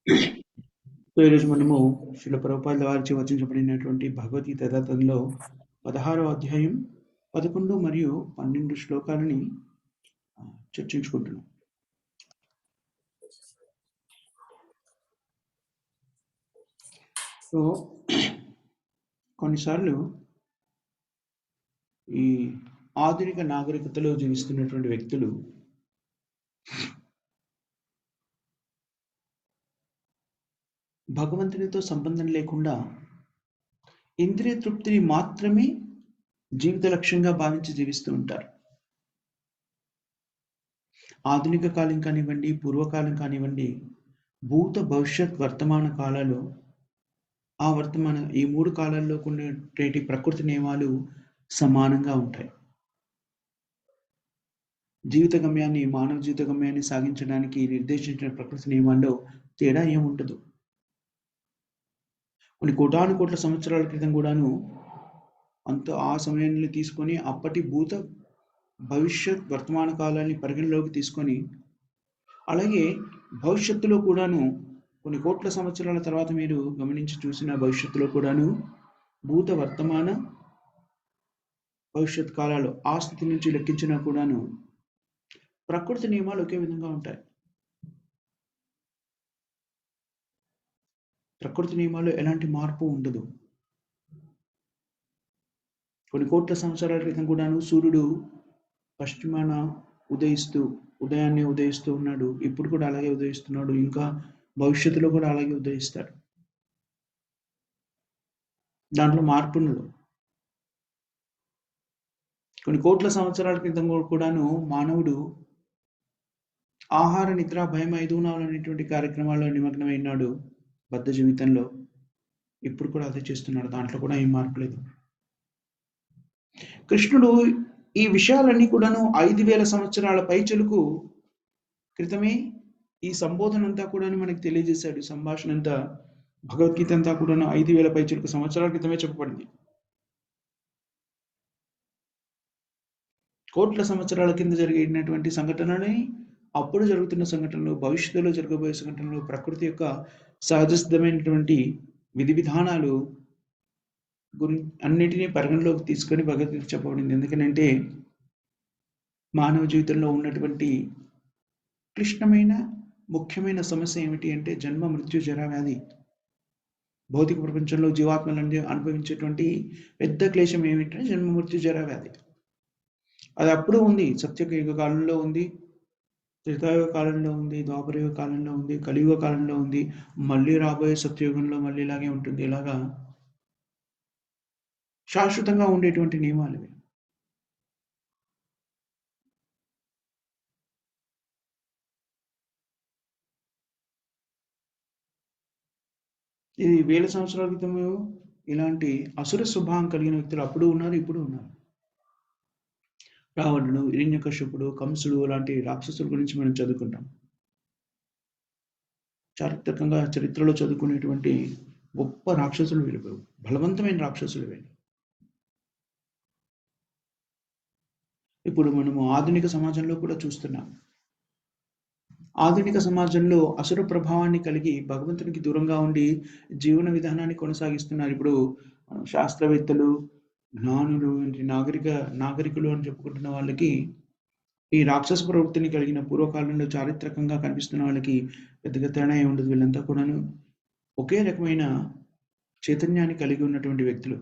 So, ఈరోజు మనము శ్రీల ప్రభుపాదుల వారిచే వచించబడినటువంటి భగవద్గీత యథాతథంలో 16వ అధ్యాయం 11 మరియు 12 శ్లోకాలని చర్చించుకుంటున్నాం. సో, కొన్నిసార్లు ఈ ఆధునిక నాగరికతలో జీవిస్తున్నటువంటి వ్యక్తులు భగవంతునితో సంబంధం లేకుండా ఇంద్రియ తృప్తిని మాత్రమే జీవిత లక్ష్యంగా భావించి జీవిస్తూ ఉంటారు. ఆధునిక కాలం కానివ్వండి, పూర్వకాలం కానివ్వండి, భూత, భవిష్యత్, వర్తమాన కాలాలు ఈ 3 కాలాల్లో ఉండేటి ప్రకృతి నియమాలు సమానంగా ఉంటాయి. మానవ జీవిత గమ్యాన్ని సాగించడానికి నిర్దేశించిన ప్రకృతి నియమాల్లో తేడా ఏముండదు. కొన్ని కోటాను కోట్ల సంవత్సరాల క్రితం కూడాను ఆ సమయాన్ని తీసుకొని అప్పటి భూత, భవిష్యత్, వర్తమాన కాలాన్ని పరిగణలోకి తీసుకొని, అలాగే భవిష్యత్తులో కూడాను కొన్ని కోట్ల సంవత్సరాల తర్వాత మీరు గమనించి చూసిన భవిష్యత్తులో కూడాను భూత, వర్తమాన, భవిష్యత్ కాలాలు ఆ స్థితి నుంచి లెక్కించినా కూడాను ప్రకృతి నియమాలు ఒకే విధంగా ఉంటాయి. ప్రకృతి నియమాల్లో ఎలాంటి మార్పు ఉండదు. కొన్ని కోట్ల సంవత్సరాల క్రితం కూడాను సూర్యుడు పశ్చిమాన ఉదయాన్నే ఉదయిస్తూ ఉన్నాడు. ఇప్పుడు కూడా అలాగే ఉదయిస్తున్నాడు. ఇంకా భవిష్యత్తులో కూడా అలాగే ఉదయిస్తాడు. దాంట్లో మార్పు ఉండదు. కొన్ని కోట్ల సంవత్సరాల క్రితం కూడాను మానవుడు ఆహార, నిద్ర, భయం, ఐదుగుణాలు అనేటువంటి కార్యక్రమాల్లో నిమగ్నమైనాడు బద్ధ జీవితంలో. ఇప్పుడు కూడా అదే చేస్తున్నాడు. దాంట్లో కూడా ఏం మార్పు లేదు. కృష్ణుడు ఈ విషయాలన్నీ కూడాను 5000 సంవత్సరాల పైచిలుకు క్రితమే ఈ సంబోధన అంతా కూడా మనకి తెలియజేశాడు. సంభాషణ అంతా, భగవద్గీత అంతా కూడాను 5000 పైచిలుకు సంవత్సరాల క్రితమే చెప్పబడింది. కోట్ల సంవత్సరాల కింద జరిగినటువంటి సంఘటనలని, అప్పుడు జరుగుతున్న సంఘటనలు, భవిష్యత్తులో జరగబోయే సంఘటనలు, ప్రకృతి యొక్క సహజసిద్ధమైనటువంటి విధి విధానాలు అన్నిటినీ పరిగణలోకి తీసుకొని భగవద్గీత చెప్పబడింది. ఎందుకంటే మానవ జీవితంలో ఉన్నటువంటి క్లిష్టమైన ముఖ్యమైన సమస్య ఏమిటి అంటే జన్మ, మృత్యు, జరా, వ్యాధి. భౌతిక ప్రపంచంలో జీవాత్మలన్నీ అనుభవించేటువంటి పెద్ద క్లేశం ఏమిటంటే జన్మ, మృత్యు, జరా, వ్యాధి. అది అప్పుడు ఉంది. సత్యయుగ కాలంలో ఉంది, త్రేతాయుగ కాలంలో ఉంది, ద్వాపరయుగ కాలంలో ఉంది, కలియుగ కాలంలో ఉంది. మళ్ళీ రాబోయే సత్యయుగంలో మళ్ళీ ఇలాగే ఉంటుంది. ఇలాగా శాశ్వతంగా ఉండేటువంటి నియమాలు ఇవి. ఇది వేల సంవత్సరాల క్రితం ఇలాంటి అసుర స్వభావం కలిగిన వ్యక్తులు అప్పుడు ఉన్నారు, ఇప్పుడు ఉన్నారు. రావణుడు, హిరణ్యకశిపుడు, కంసుడు లాంటి రాక్షసుల గురించి మనం చదువుకుంటాం. చారిత్రకంగా చరిత్రలో చదువుకునేటువంటి గొప్ప రాక్షసులు వీళ్ళు, బలవంతమైన రాక్షసులు వీళ్ళు. ఇప్పుడు మనము ఆధునిక సమాజంలో కూడా చూస్తున్నాం. ఆధునిక సమాజంలో అసుర ప్రభావాన్ని కలిగి భగవంతునికి దూరంగా ఉండి జీవన విధానాన్ని కొనసాగిస్తున్నారు. ఇప్పుడు శాస్త్రవేత్తలు, జ్ఞానులు, నాగరికులు అని చెప్పుకుంటున్న వాళ్ళకి ఈ రాక్షస ప్రవృత్తిని కలిగిన పూర్వకాలంలో చారిత్రకంగా కనిపిస్తున్న వాళ్ళకి పెద్దగా తేడా ఏమి ఉండదు. వీళ్ళంతా కూడాను ఒకే రకమైన చైతన్యాన్ని కలిగి ఉన్నటువంటి వ్యక్తులు.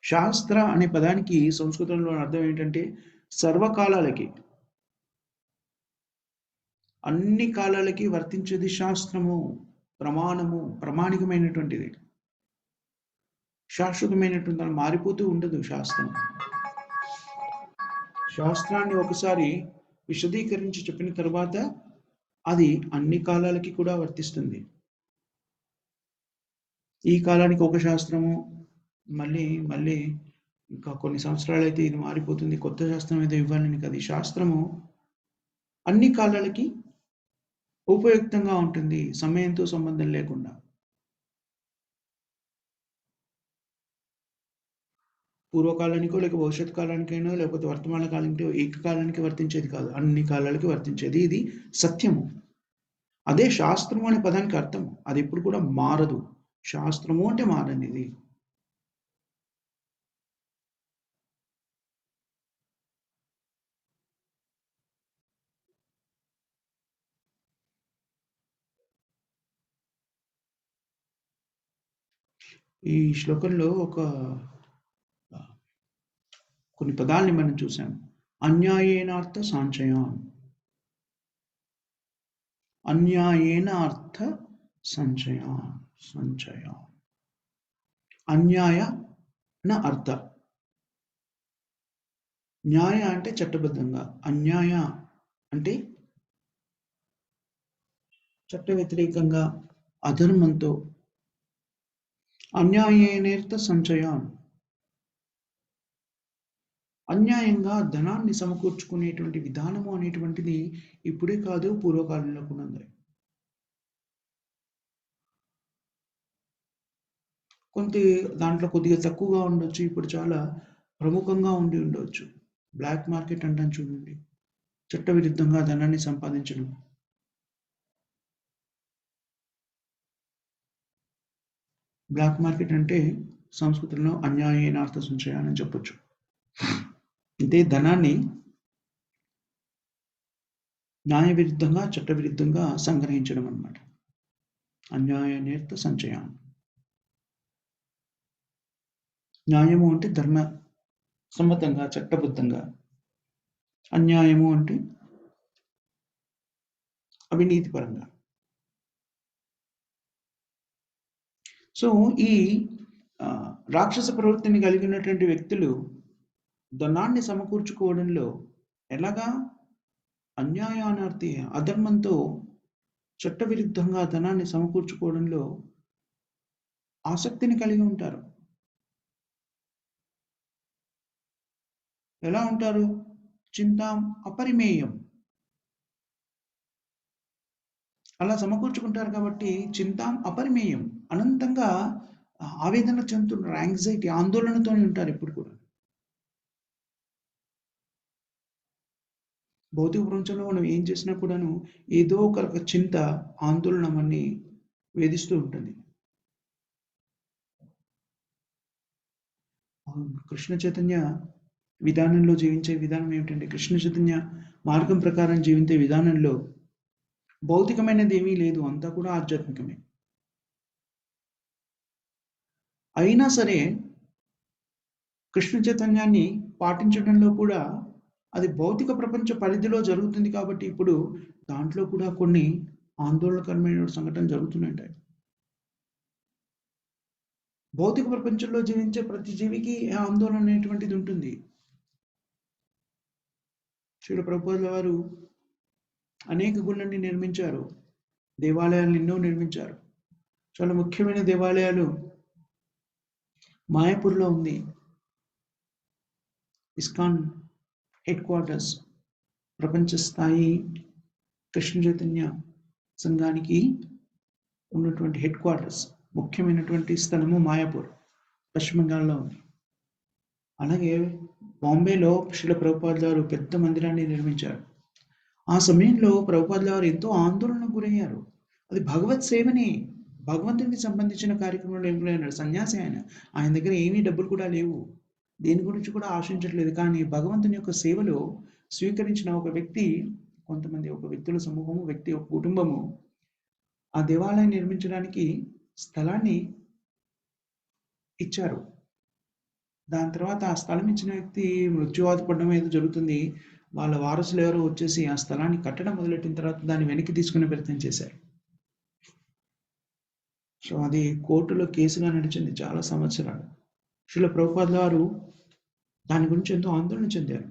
శాస్త్ర అనే పదానికి సంస్కృతంలో అర్థం ఏంటంటే సర్వకాలాలకి, అన్ని కాలాలకి వర్తించేది శాస్త్రము, ప్రమాణము, ప్రామాణికమైనటువంటిది, శాశ్వతమైనటువంటి దాన్ని మారిపోతూ ఉండదు. శాస్త్రాన్ని ఒకసారి విశదీకరించి చెప్పిన తర్వాత అది అన్ని కాలాలకి కూడా వర్తిస్తుంది. ఈ కాలానికి ఒక శాస్త్రము, మళ్ళీ ఇంకా కొన్ని సంవత్సరాలు అయితే ఇది మారిపోతుంది, కొత్త శాస్త్రం ఏదో ఇవ్వాలని కాదు. శాస్త్రము అన్ని కాలాలకి ఉపయుక్తంగా ఉంటుంది, సమయంతో సంబంధం లేకుండా. పూర్వకాలానికో లేక భవిష్యత్ కాలానికైనా లేకపోతే వర్తమాన కాలానికో ఏకకాలానికి వర్తించేది కాదు, అన్ని కాలాలకి వర్తించేది. ఇది సత్యము. అదే శాస్త్రము అనే పదానికి అర్థం. అది ఎప్పుడు కూడా మారదు. శాస్త్రము అంటే మారనిది. ఈ శ్లోకంలో కొన్ని పదాల్ని మనం చూసాం. అన్యాయేనార్థ సంచయాన్, అన్యాయేన అర్థ సంచయాన్, సంచయాన్. అన్యాయ నా అర్థ. న్యాయ అంటే చట్టబద్ధంగా, అన్యాయ అంటే చట్ట వ్యతిరేకంగా, అధర్మంతో. అన్యాయేనేర్థ సంచయాన్, అన్యాయంగా ధనాన్ని సమకూర్చుకునేటువంటి విధానము అనేటువంటిది ఇప్పుడే కాదు, పూర్వకాలంలో కూడా ఉంది. కొంత దాంట్లో కొద్దిగా తక్కువగా ఉండొచ్చు, ఇప్పుడు చాలా ప్రముఖంగా ఉండి ఉండవచ్చు. బ్లాక్ మార్కెట్ అంటాం చూడండి, చట్టవిరుద్ధంగా ధనాన్ని సంపాదించడం. బ్లాక్ మార్కెట్ అంటే సంస్కృతంలో అన్యాయేనార్థ సంచయాన్ అని చెప్పొచ్చు. అంటే ధనాన్ని న్యాయ విరుద్ధంగా, చట్ట విరుద్ధంగా సంగ్రహించడం అన్నమాట. అన్యాయనేర్థ సంచయాన్. న్యాయము అంటే ధర్మ సమ్మతంగా, చట్టబద్ధంగా. అన్యాయము అంటే అవినీతి పరంగా. సో ఈ రాక్షస ప్రవృత్తిని కలిగినటువంటి వ్యక్తులు ధనాన్ని సమకూర్చుకోవడంలో ఎలాగా అన్యాయానార్థి, అధర్మంతో చట్టవిరుద్ధంగా ధనాన్ని సమకూర్చుకోవడంలో ఆసక్తిని కలిగి ఉంటారు. ఎలా ఉంటారు? చింతాం అపరిమేయం. అలా సమకూర్చుకుంటారు కాబట్టి చింతాం అపరిమేయం, అనంతంగా ఆవేదన చెందుతున్నారు, యాంగ్జైటీ, ఆందోళనతోనే ఉంటారు ఎప్పుడు కూడా. భౌతిక ప్రపంచంలో మనం ఏం చేసినా కూడాను ఏదో ఒక చింత, ఆందోళన మనని వేధిస్తూ ఉంటుంది. కృష్ణ చైతన్య విధానంలో జీవించే విధానం ఏమిటంటే, కృష్ణ చైతన్య మార్గం ప్రకారం జీవించే విధానంలో భౌతికమైనది ఏమీ లేదు, అంతా కూడా ఆధ్యాత్మికమే. అయినా సరే కృష్ణ చైతన్యాన్ని పాటించడంలో కూడా అది భౌతిక ప్రపంచ పరిధిలో జరుగుతుంది కాబట్టి ఇప్పుడు దాంట్లో కూడా కొన్ని ఆందోళనకరమైన సంఘటనలు జరుగుతుంటాయి. భౌతిక ప్రపంచంలో జీవించే ప్రతి జీవికి ఆందోళన అనేటువంటిది ఉంటుంది. శ్రీల ప్రభుపాదుల వారు అనేక గుళ్ళని నిర్మించారు, దేవాలయాలను ఎన్నో నిర్మించారు. చాలా ముఖ్యమైన దేవాలయాలు మాయాపూర్లో ఉంది. ఇస్కాన్ హెడ్ క్వార్టర్స్, ప్రపంచ స్థాయి కృష్ణ చైతన్య సంఘానికి ఉన్నటువంటి హెడ్ క్వార్టర్స్, ముఖ్యమైనటువంటి స్థలము మాయాపూర్, పశ్చిమ బెంగాల్లో ఉంది. అలాగే బాంబేలో శ్రీల ప్రభుపాదుల వారు పెద్ద మందిరాన్ని నిర్మించారు. ఆ సమయంలో ప్రభుపాదుల వారు ఎంతో ఆందోళనకు గురయ్యారు. అది భగవత్ సేవని, భగవంతునికి సంబంధించిన కార్యక్రమంలో ఏమైనా సన్యాసి ఆయన దగ్గర ఏమీ డబ్బులు కూడా లేవు, దేని గురించి కూడా ఆశించట్లేదు. కానీ భగవంతుని యొక్క సేవలో స్వీకరించిన ఒక వ్యక్తి, కొంతమంది ఒక వ్యక్తుల సమూహము, వ్యక్తి ఒక కుటుంబము ఆ దేవాలయం నిర్మించడానికి స్థలాన్ని ఇచ్చారు. దాని తర్వాత ఆ స్థలం ఇచ్చిన వ్యక్తి మృత్యువాత పడడం ఏదో జరుగుతుంది. వాళ్ళ వారసులు ఎవరో వచ్చేసి ఆ స్థలాన్ని కట్టడం మొదలెట్టిన తర్వాత దాన్ని వెనక్కి తీసుకునే ప్రయత్నం చేశారు. సో అది కోర్టులో కేసుగా నడిచింది చాలా సంవత్సరాలు. శ్రీల ప్రభుపాదుల వారు దాని గురించి ఎంతో ఆందోళన చెందారు.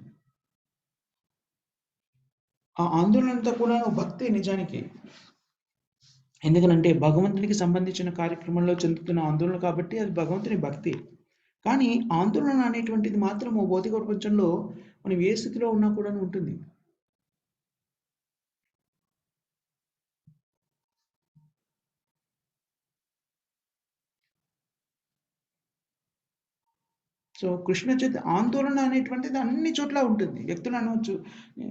ఆ ఆందోళన అంతా కూడా భక్తి నిజానికి. ఎందుకనంటే భగవంతునికి సంబంధించిన కార్యక్రమంలో చెందుతున్న ఆందోళన కాబట్టి అది భగవంతుని భక్తి. కానీ ఆందోళన అనేటువంటిది మాత్రము భౌతిక ప్రపంచంలో మనం ఏ స్థితిలో ఉన్నా కూడా ఉంటుంది. సో కృష్ణ ఆందోళన అనేటువంటిది అన్ని చోట్ల ఉంటుంది. వ్యక్తులు అనవచ్చు,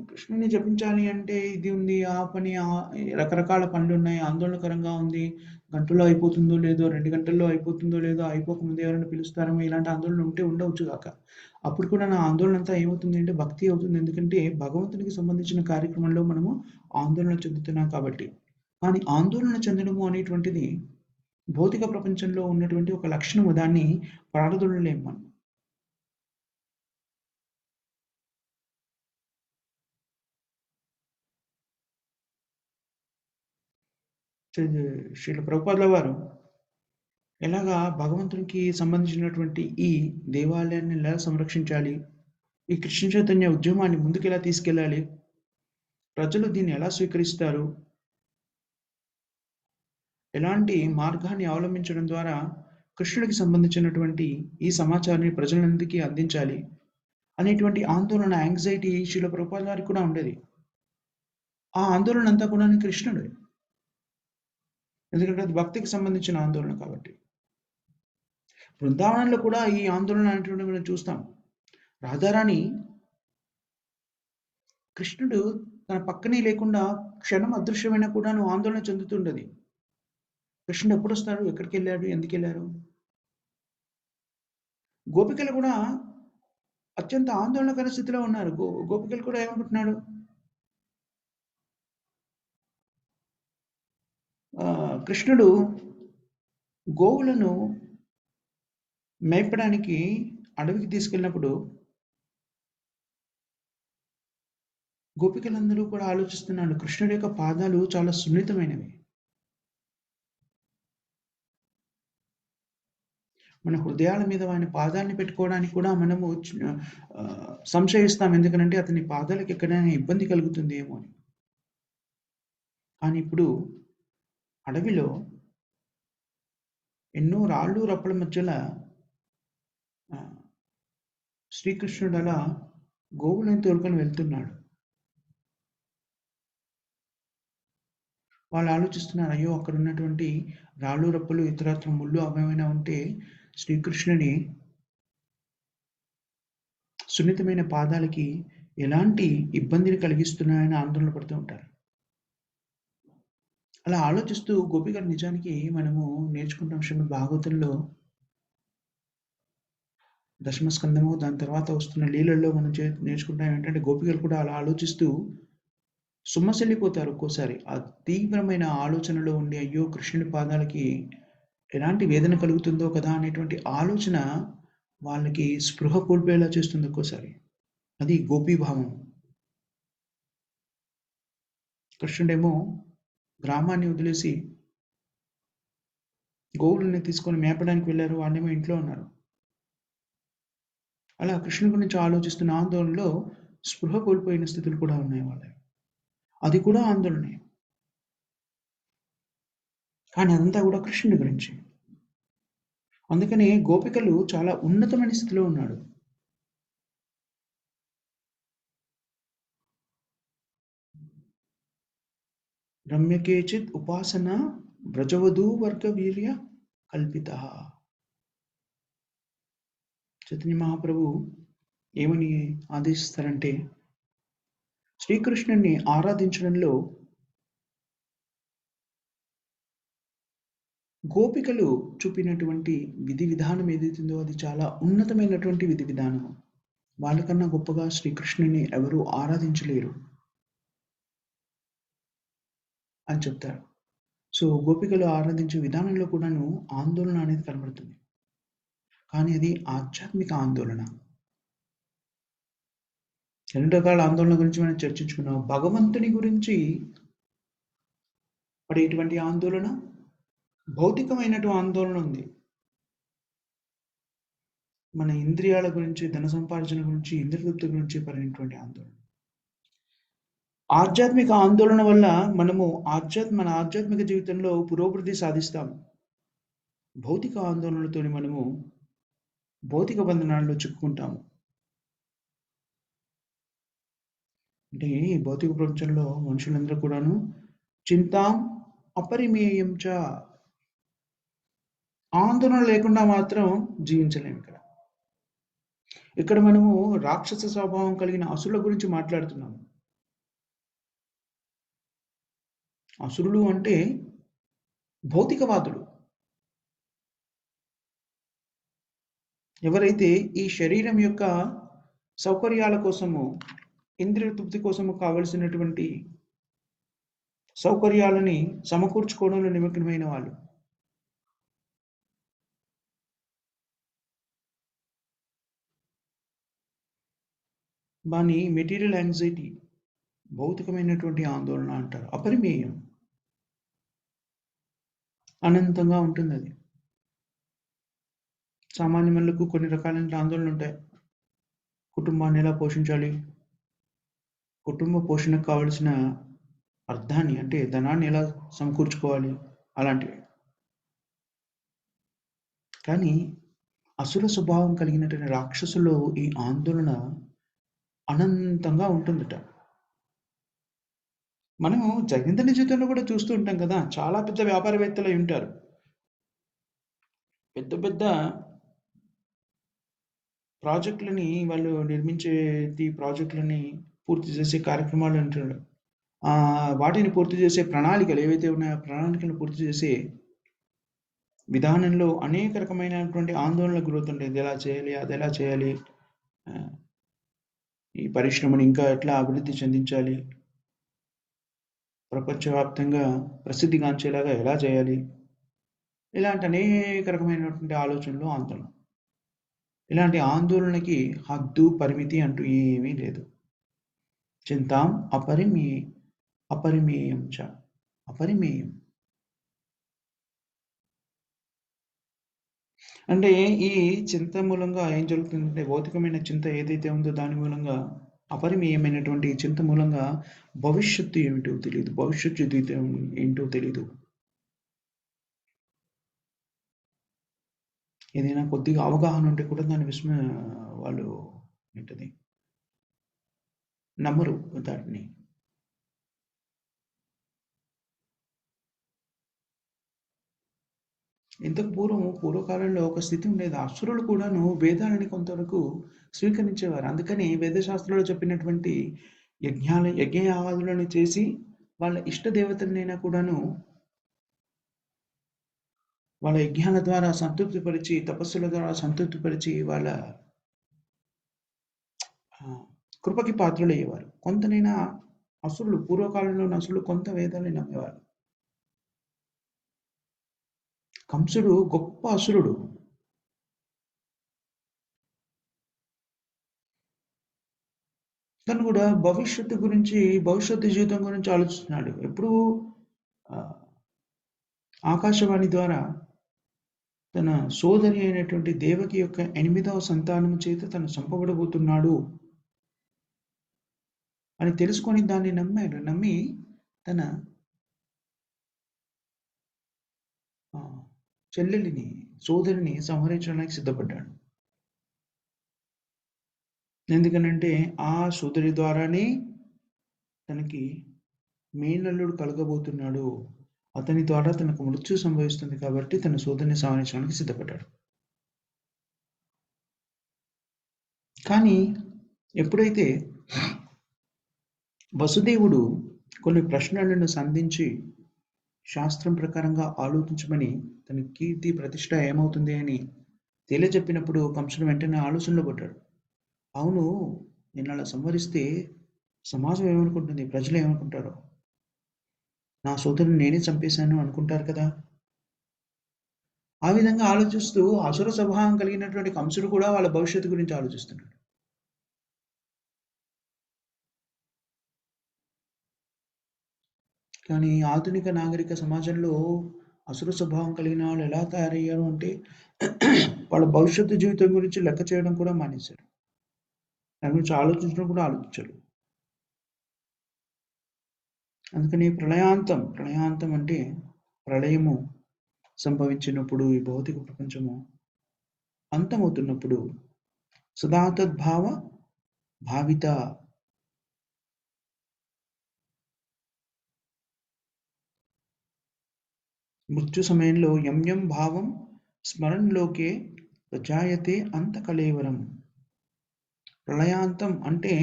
కృష్ణుని జపించాలి అంటే ఇది ఉంది, ఆ పని, రకరకాల పనులున్నాయి, ఆందోళనకరంగా ఉంది, గంటలో అయిపోతుందో లేదో, 2 గంటల్లో అయిపోతుందో లేదో, అయిపోకముందే ఎవరైనా పిలుస్తారేమో, ఇలాంటి ఆందోళన ఉంటే ఉండవచ్చు గాక. అప్పుడు కూడా నా ఆందోళన అంతా ఏమవుతుంది అంటే భక్తి అవుతుంది. ఎందుకంటే భగవంతునికి సంబంధించిన కార్యక్రమంలో మనము ఆందోళన చెందుతున్నాం కాబట్టి. కానీ ఆందోళన చెందడము అనేటువంటిది భౌతిక ప్రపంచంలో ఉన్నటువంటి ఒక లక్షణము. దాన్ని పారదోలలేము మనం. శ్రీల ప్రభుపాదుల వారు ఎలాగా భగవంతునికి సంబంధించినటువంటి ఈ దేవాలయాన్ని ఎలా సంరక్షించాలి, ఈ కృష్ణ చైతన్య ఉద్యమాన్ని ముందుకెలా తీసుకెళ్ళాలి, ప్రజలు దీన్ని ఎలా స్వీకరిస్తారు, ఎలాంటి మార్గాన్ని అవలంబించడం ద్వారా కృష్ణుడికి సంబంధించినటువంటి ఈ సమాచారాన్ని ప్రజలందరికీ అందించాలి అనేటువంటి ఆందోళన, యాంగ్జైటీ శ్రీల ప్రభుపాదుల వారికి కూడా ఉండేది. ఆ ఆందోళన అంతా కూడా కృష్ణుడు, ఎందుకంటే అది భక్తికి సంబంధించిన ఆందోళన కాబట్టి. బృందావనంలో కూడా ఈ ఆందోళన అనేటువంటి మనం చూస్తాం. రాధారాణి కృష్ణుడు తన పక్కనే లేకుండా క్షణం అదృశ్యమైనా కూడాను ఆందోళన చెందుతుండది. కృష్ణుడు ఎప్పుడొస్తాడు, ఎక్కడికెళ్ళాడు, ఎందుకెళ్ళారు? గోపికలు కూడా అత్యంత ఆందోళనకర స్థితిలో ఉన్నారు. గోపికలు కూడా ఏమనుకుంటున్నాడు, కృష్ణుడు గోవులను మేపడానికి అడవికి తీసుకెళ్ళినప్పుడు గోపికలందరూ కూడా ఆలోచిస్తున్నాడు, కృష్ణుడి యొక్క పాదాలు చాలా సున్నితమైనవి. మన హృదయాల మీద ఆయన పాదాన్ని పెట్టుకోవడానికి కూడా మనము సంశయిస్తాం. ఎందుకనంటే అతని పాదాలకు ఎక్కడైనా ఇబ్బంది కలుగుతుందేమో అని. కానీ ఇప్పుడు అడవిలో ఎన్నో రాళ్ళు రప్పల మధ్యల శ్రీకృష్ణుడు అలా గోవులను తోలుకొని వెళ్తున్నాడు. వాళ్ళు ఆలోచిస్తున్నారు, అయ్యో అక్కడ ఉన్నటువంటి రాళ్ళు రప్పలు, ఇతరత్ర ముళ్ళు అవేమైనా ఉంటే శ్రీకృష్ణుని సున్నితమైన పాదాలకి ఎలాంటి ఇబ్బందిని కలిగిస్తున్నాయని ఆందోళన పడుతూ ఉంటారు. అలా ఆలోచిస్తూ గోపికలు నిజానికి మనము నేర్చుకుంటాం శ్రీమద్ భాగవతంలో దశమ స్కందము, దాని తర్వాత వస్తున్న లీలల్లో మనం నేర్చుకుంటాం ఏంటంటే గోపికలు కూడా అలా ఆలోచిస్తూ సుమ్మసిల్లిపోతారు. ఒక్కోసారి ఆ తీవ్రమైన ఆలోచనలో ఉండి, అయ్యో కృష్ణుడి పాదాలకి ఎలాంటి వేదన కలుగుతుందో కదా అనేటువంటి ఆలోచన వాళ్ళకి స్పృహ కోల్పోయేలా చేస్తుంది ఒక్కోసారి. అది గోపీభావం. కృష్ణుడేమో గ్రామాన్ని వదిలేసి గోవులని తీసుకొని మేపడానికి వెళ్ళారు, వాళ్ళేమో ఇంట్లో ఉన్నారు. అలా కృష్ణుడి గురించి ఆలోచిస్తున్న ఆందోళనలో స్పృహ కోల్పోయిన స్థితులు కూడా ఉన్నాయి వాళ్ళవి. అది కూడా ఆందోళనే. కానీ అదంతా కూడా కృష్ణుడి గురించి. అందుకనే గోపికలు చాలా ఉన్నతమైన స్థితిలో ఉన్నాడు. రమ్యకేచిత్ ఉపాసన వ్రజవధూ వర్గ వీర్య కల్పిత. చైతన్య మహాప్రభు ఏమని ఆదేశిస్తారంటే, శ్రీకృష్ణుని ఆరాధించడంలో గోపికలు చూపినటువంటి విధి విధానం ఏదైతుందో అది చాలా ఉన్నతమైనటువంటి విధి విధానం. వాళ్ళకన్నా గొప్పగా శ్రీకృష్ణుని ఎవరూ ఆరాధించలేరు అని చెప్తారు. సో గోపికలు ఆరాధించే విధానంలో కూడాను ఆందోళన అనేది కనబడుతుంది. కానీ అది ఆధ్యాత్మిక ఆందోళన. 2 రకాల ఆందోళన గురించి మనం చర్చించుకున్నాం. భగవంతుని గురించి పడేటువంటి ఆందోళన, భౌతికమైనటువంటి ఆందోళన ఉంది. మన ఇంద్రియాల గురించి, ధన సంపార్జన గురించి, ఇంద్రియతృప్తి గురించి పడినటువంటి ఆందోళన. ఆధ్యాత్మిక ఆందోళన వల్ల మనము మన ఆధ్యాత్మిక జీవితంలో పురోభివృద్ధి సాధిస్తాము. భౌతిక ఆందోళనలతోని మనము భౌతిక బంధనాల్లో చిక్కుకుంటాము. అంటే ఈ భౌతిక ప్రపంచంలో మనుషులందరూ కూడాను చింతాం అపరిమేయం చ, ఆందోళన లేకుండా మాత్రం జీవించలేము ఇక్కడ. ఇక్కడ మనము రాక్షస స్వభావం కలిగిన అసురుల గురించి మాట్లాడుతున్నాము. అసురులు అంటే భౌతికవాదులు. ఎవరైతే ఈ శరీరం యొక్క సౌకర్యాల కోసము, ఇంద్రియ తృప్తి కోసము కావలసినటువంటి సౌకర్యాలని సమకూర్చుకోవడంలో నిమగ్నమైన వాళ్ళు. దాన్ని మెటీరియల్ యాంగ్జైటీ, భౌతికమైనటువంటి ఆందోళన అంటారు. అపరిమేయం, అనంతంగా ఉంటుంది అది. సామాన్య మనులకు కొన్ని రకాలైన ఆందోళనలు ఉంటాయి. కుటుంబాన్ని ఎలా పోషించాలి, కుటుంబ పోషణకు కావలసిన అర్థాన్ని అంటే ధనాన్ని ఎలా సమకూర్చుకోవాలి, అలాంటివి. కానీ అసుర స్వభావం కలిగినటువంటి రాక్షసులో ఈ ఆందోళన అనంతంగా ఉంటుందట. మనము దైనందిన జీవితంలో కూడా చూస్తూ ఉంటాం కదా, చాలా పెద్ద వ్యాపారవేత్తలు అయి ఉంటారు. పెద్ద పెద్ద ప్రాజెక్టులని వాళ్ళు నిర్మించేది, ప్రాజెక్టులని పూర్తి చేసే కార్యక్రమాలు అంటారు. వాటిని పూర్తి చేసే ప్రణాళికలు ఏవైతే ఉన్నాయో ఆ ప్రణాళికలను పూర్తి చేసే విధానంలో అనేక రకమైనటువంటి ఆందోళనలకు గురవుతుంటాయి. ఇది ఎలా చేయాలి, అది ఎలా చేయాలి, ఈ పరిశ్రమను ఇంకా ఎట్లా అభివృద్ధి చెందించాలి, ప్రపంచవ్యాప్తంగా ప్రసిద్ధిగాంచేలాగా ఎలా చేయాలి, ఇలాంటి అనేక రకమైనటువంటి ఆలోచనలు, ఆందోళన. ఇలాంటి ఆందోళనకి హద్దు పరిమితి అంటూ ఏమీ లేదు. చింతాం అపరిమేయం చ, అపరిమేయం అంటే ఈ చింత మూలంగా ఏం జరుగుతుందంటే, భౌతికమైన చింత ఏదైతే ఉందో దాని మూలంగా, అపరిమేయమైనటువంటి చింత మూలంగా భవిష్యత్తు ఏమిటో తెలియదు, భవిష్యత్తు జీవితం ఏంటో తెలీదు. ఏదైనా కొద్దిగా అవగాహన ఉంటే కూడా దాన్ని వాళ్ళు ఏంటది నమ్మరు దాటిని. ఇంతకు పూర్వకాలంలో ఒక స్థితి ఉండేది. అసురులు కూడాను వేదాలని కొంతవరకు స్వీకరించేవారు. అందుకని వేదశాస్త్రంలో చెప్పినటువంటి యజ్ఞయాగాదులను చేసి వాళ్ళ ఇష్ట దేవతలనైనా కూడాను వాళ్ళ యజ్ఞాల ద్వారా సంతృప్తిపరిచి, తపస్సుల ద్వారా సంతృప్తిపరిచి వాళ్ళ కృపకి పాత్రులయ్యేవారు. కొంతనైనా అసురులు, పూర్వకాలంలోని అసురులు కొంత వేదాలని నమ్మేవారు. కంసుడు గొప్ప అసురుడు. తను కూడా భవిష్యత్తు జీవితం గురించి ఆలోచిస్తున్నాడు. ఎప్పుడు ఆకాశవాణి ద్వారా తన సోదరి అయినటువంటి దేవకి యొక్క 8వ సంతానం చేత తను చంపబడబోతున్నాడు అని తెలుసుకొని దాన్ని నమ్మాడు. నమ్మి తన సోదరిని సంహరించడానికి సిద్ధపడ్డాడు. ఎందుకనంటే ఆ సోదరి ద్వారానే తనకి మేనల్లుడు కలగబోతున్నాడు, అతని ద్వారా తనకు మృత్యు సంభవిస్తుంది కాబట్టి తన సోదరిని సంహరించడానికి సిద్ధపడ్డాడు. కానీ ఎప్పుడైతే వసుదేవుడు కొన్ని ప్రశ్నలను సంధించి శాస్త్రం ప్రకారంగా ఆలోచించమని, తన కీర్తి ప్రతిష్ట ఏమవుతుంది అని తెలియజెప్పినప్పుడు కంసుడు వెంటనే ఆలోచనలో పడ్డాడు. అవును, నేను అలా సంహరిస్తే సమాజం ఏమనుకుంటుంది, ప్రజలు ఏమనుకుంటారో, నా సోదరుని నేనే చంపేశాను అనుకుంటారు కదా. ఆ విధంగా ఆలోచిస్తూ అసుర స్వభావం కలిగినటువంటి కంసుడు కూడా వాళ్ళ భవిష్యత్తు గురించి ఆలోచిస్తున్నాడు. కానీ ఆధునిక నాగరిక సమాజంలో అసుర స్వభావం కలిగిన వాళ్ళు ఎలా తయారయ్యారు అంటే, వాళ్ళ భవిష్యత్తు జీవితం గురించి లెక్క చేయడం కూడా మానేశారు. దాని గురించి ఆలోచించడం కూడా ఆలోచించరు. అందుకని ప్రళయాంతం అంటే ప్రళయము సంభవించినప్పుడు, ఈ భౌతిక ప్రపంచము అంతమవుతున్నప్పుడు సదాతద్భావ భావిత మృత్యు సమయంలో యం భావం స్మరణలోకే ప్రజాయతే అంత కలేవరం. ప్రళయాంతం అంటే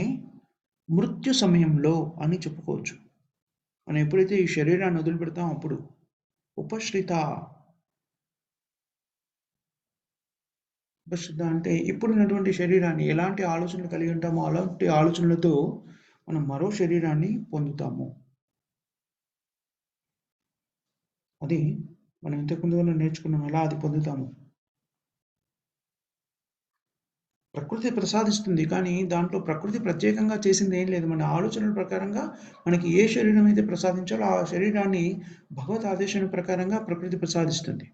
మృత్యు సమయంలో అని చెప్పుకోవచ్చు. మనం ఎప్పుడైతే ఈ శరీరాన్ని వదిలిపెడతామో అప్పుడు. ఉపశ్రిత ఉపశ్రిత అంటే ఇప్పుడున్నటువంటి శరీరాన్ని ఎలాంటి ఆలోచనలు కలిగి ఉంటామో అలాంటి ఆలోచనలతో మనం మరో శరీరాన్ని పొందుతాము. అది మనం ఇంతకుముందు నేర్చుకున్నాం, ఎలా అది పొందుతాము. ప్రకృతి ప్రసాదిస్తుంది. కానీ దాంట్లో ప్రకృతి ప్రత్యేకంగా చేసింది ఏం లేదు. మన ఆలోచనల ప్రకారంగా మనకి ఏ శరీరం అయితే ప్రసాదించాలో ఆ శరీరాన్ని భగవత్ ఆదేశం ప్రకారంగా ప్రకృతి ప్రసాదిస్తుంది.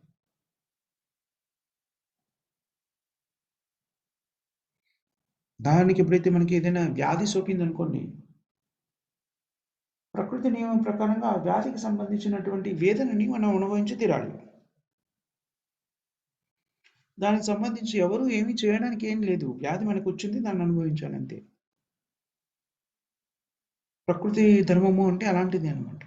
దానికి ఎప్పుడైతే మనకి ఏదైనా వ్యాధి సోకిందనుకోండి, ప్రకృతి నియమం ప్రకారంగా ఆ వ్యాధికి సంబంధించినటువంటి వేదనని మనం అనుభవించి తీరాలి. దానికి సంబంధించి ఎవరు ఏమి చేయడానికి ఏం లేదు. వ్యాధి మనకొచ్చింది, దాన్ని అనుభవించాలి అంతే. ప్రకృతి ధర్మము అంటే అలాంటిది అనమాట.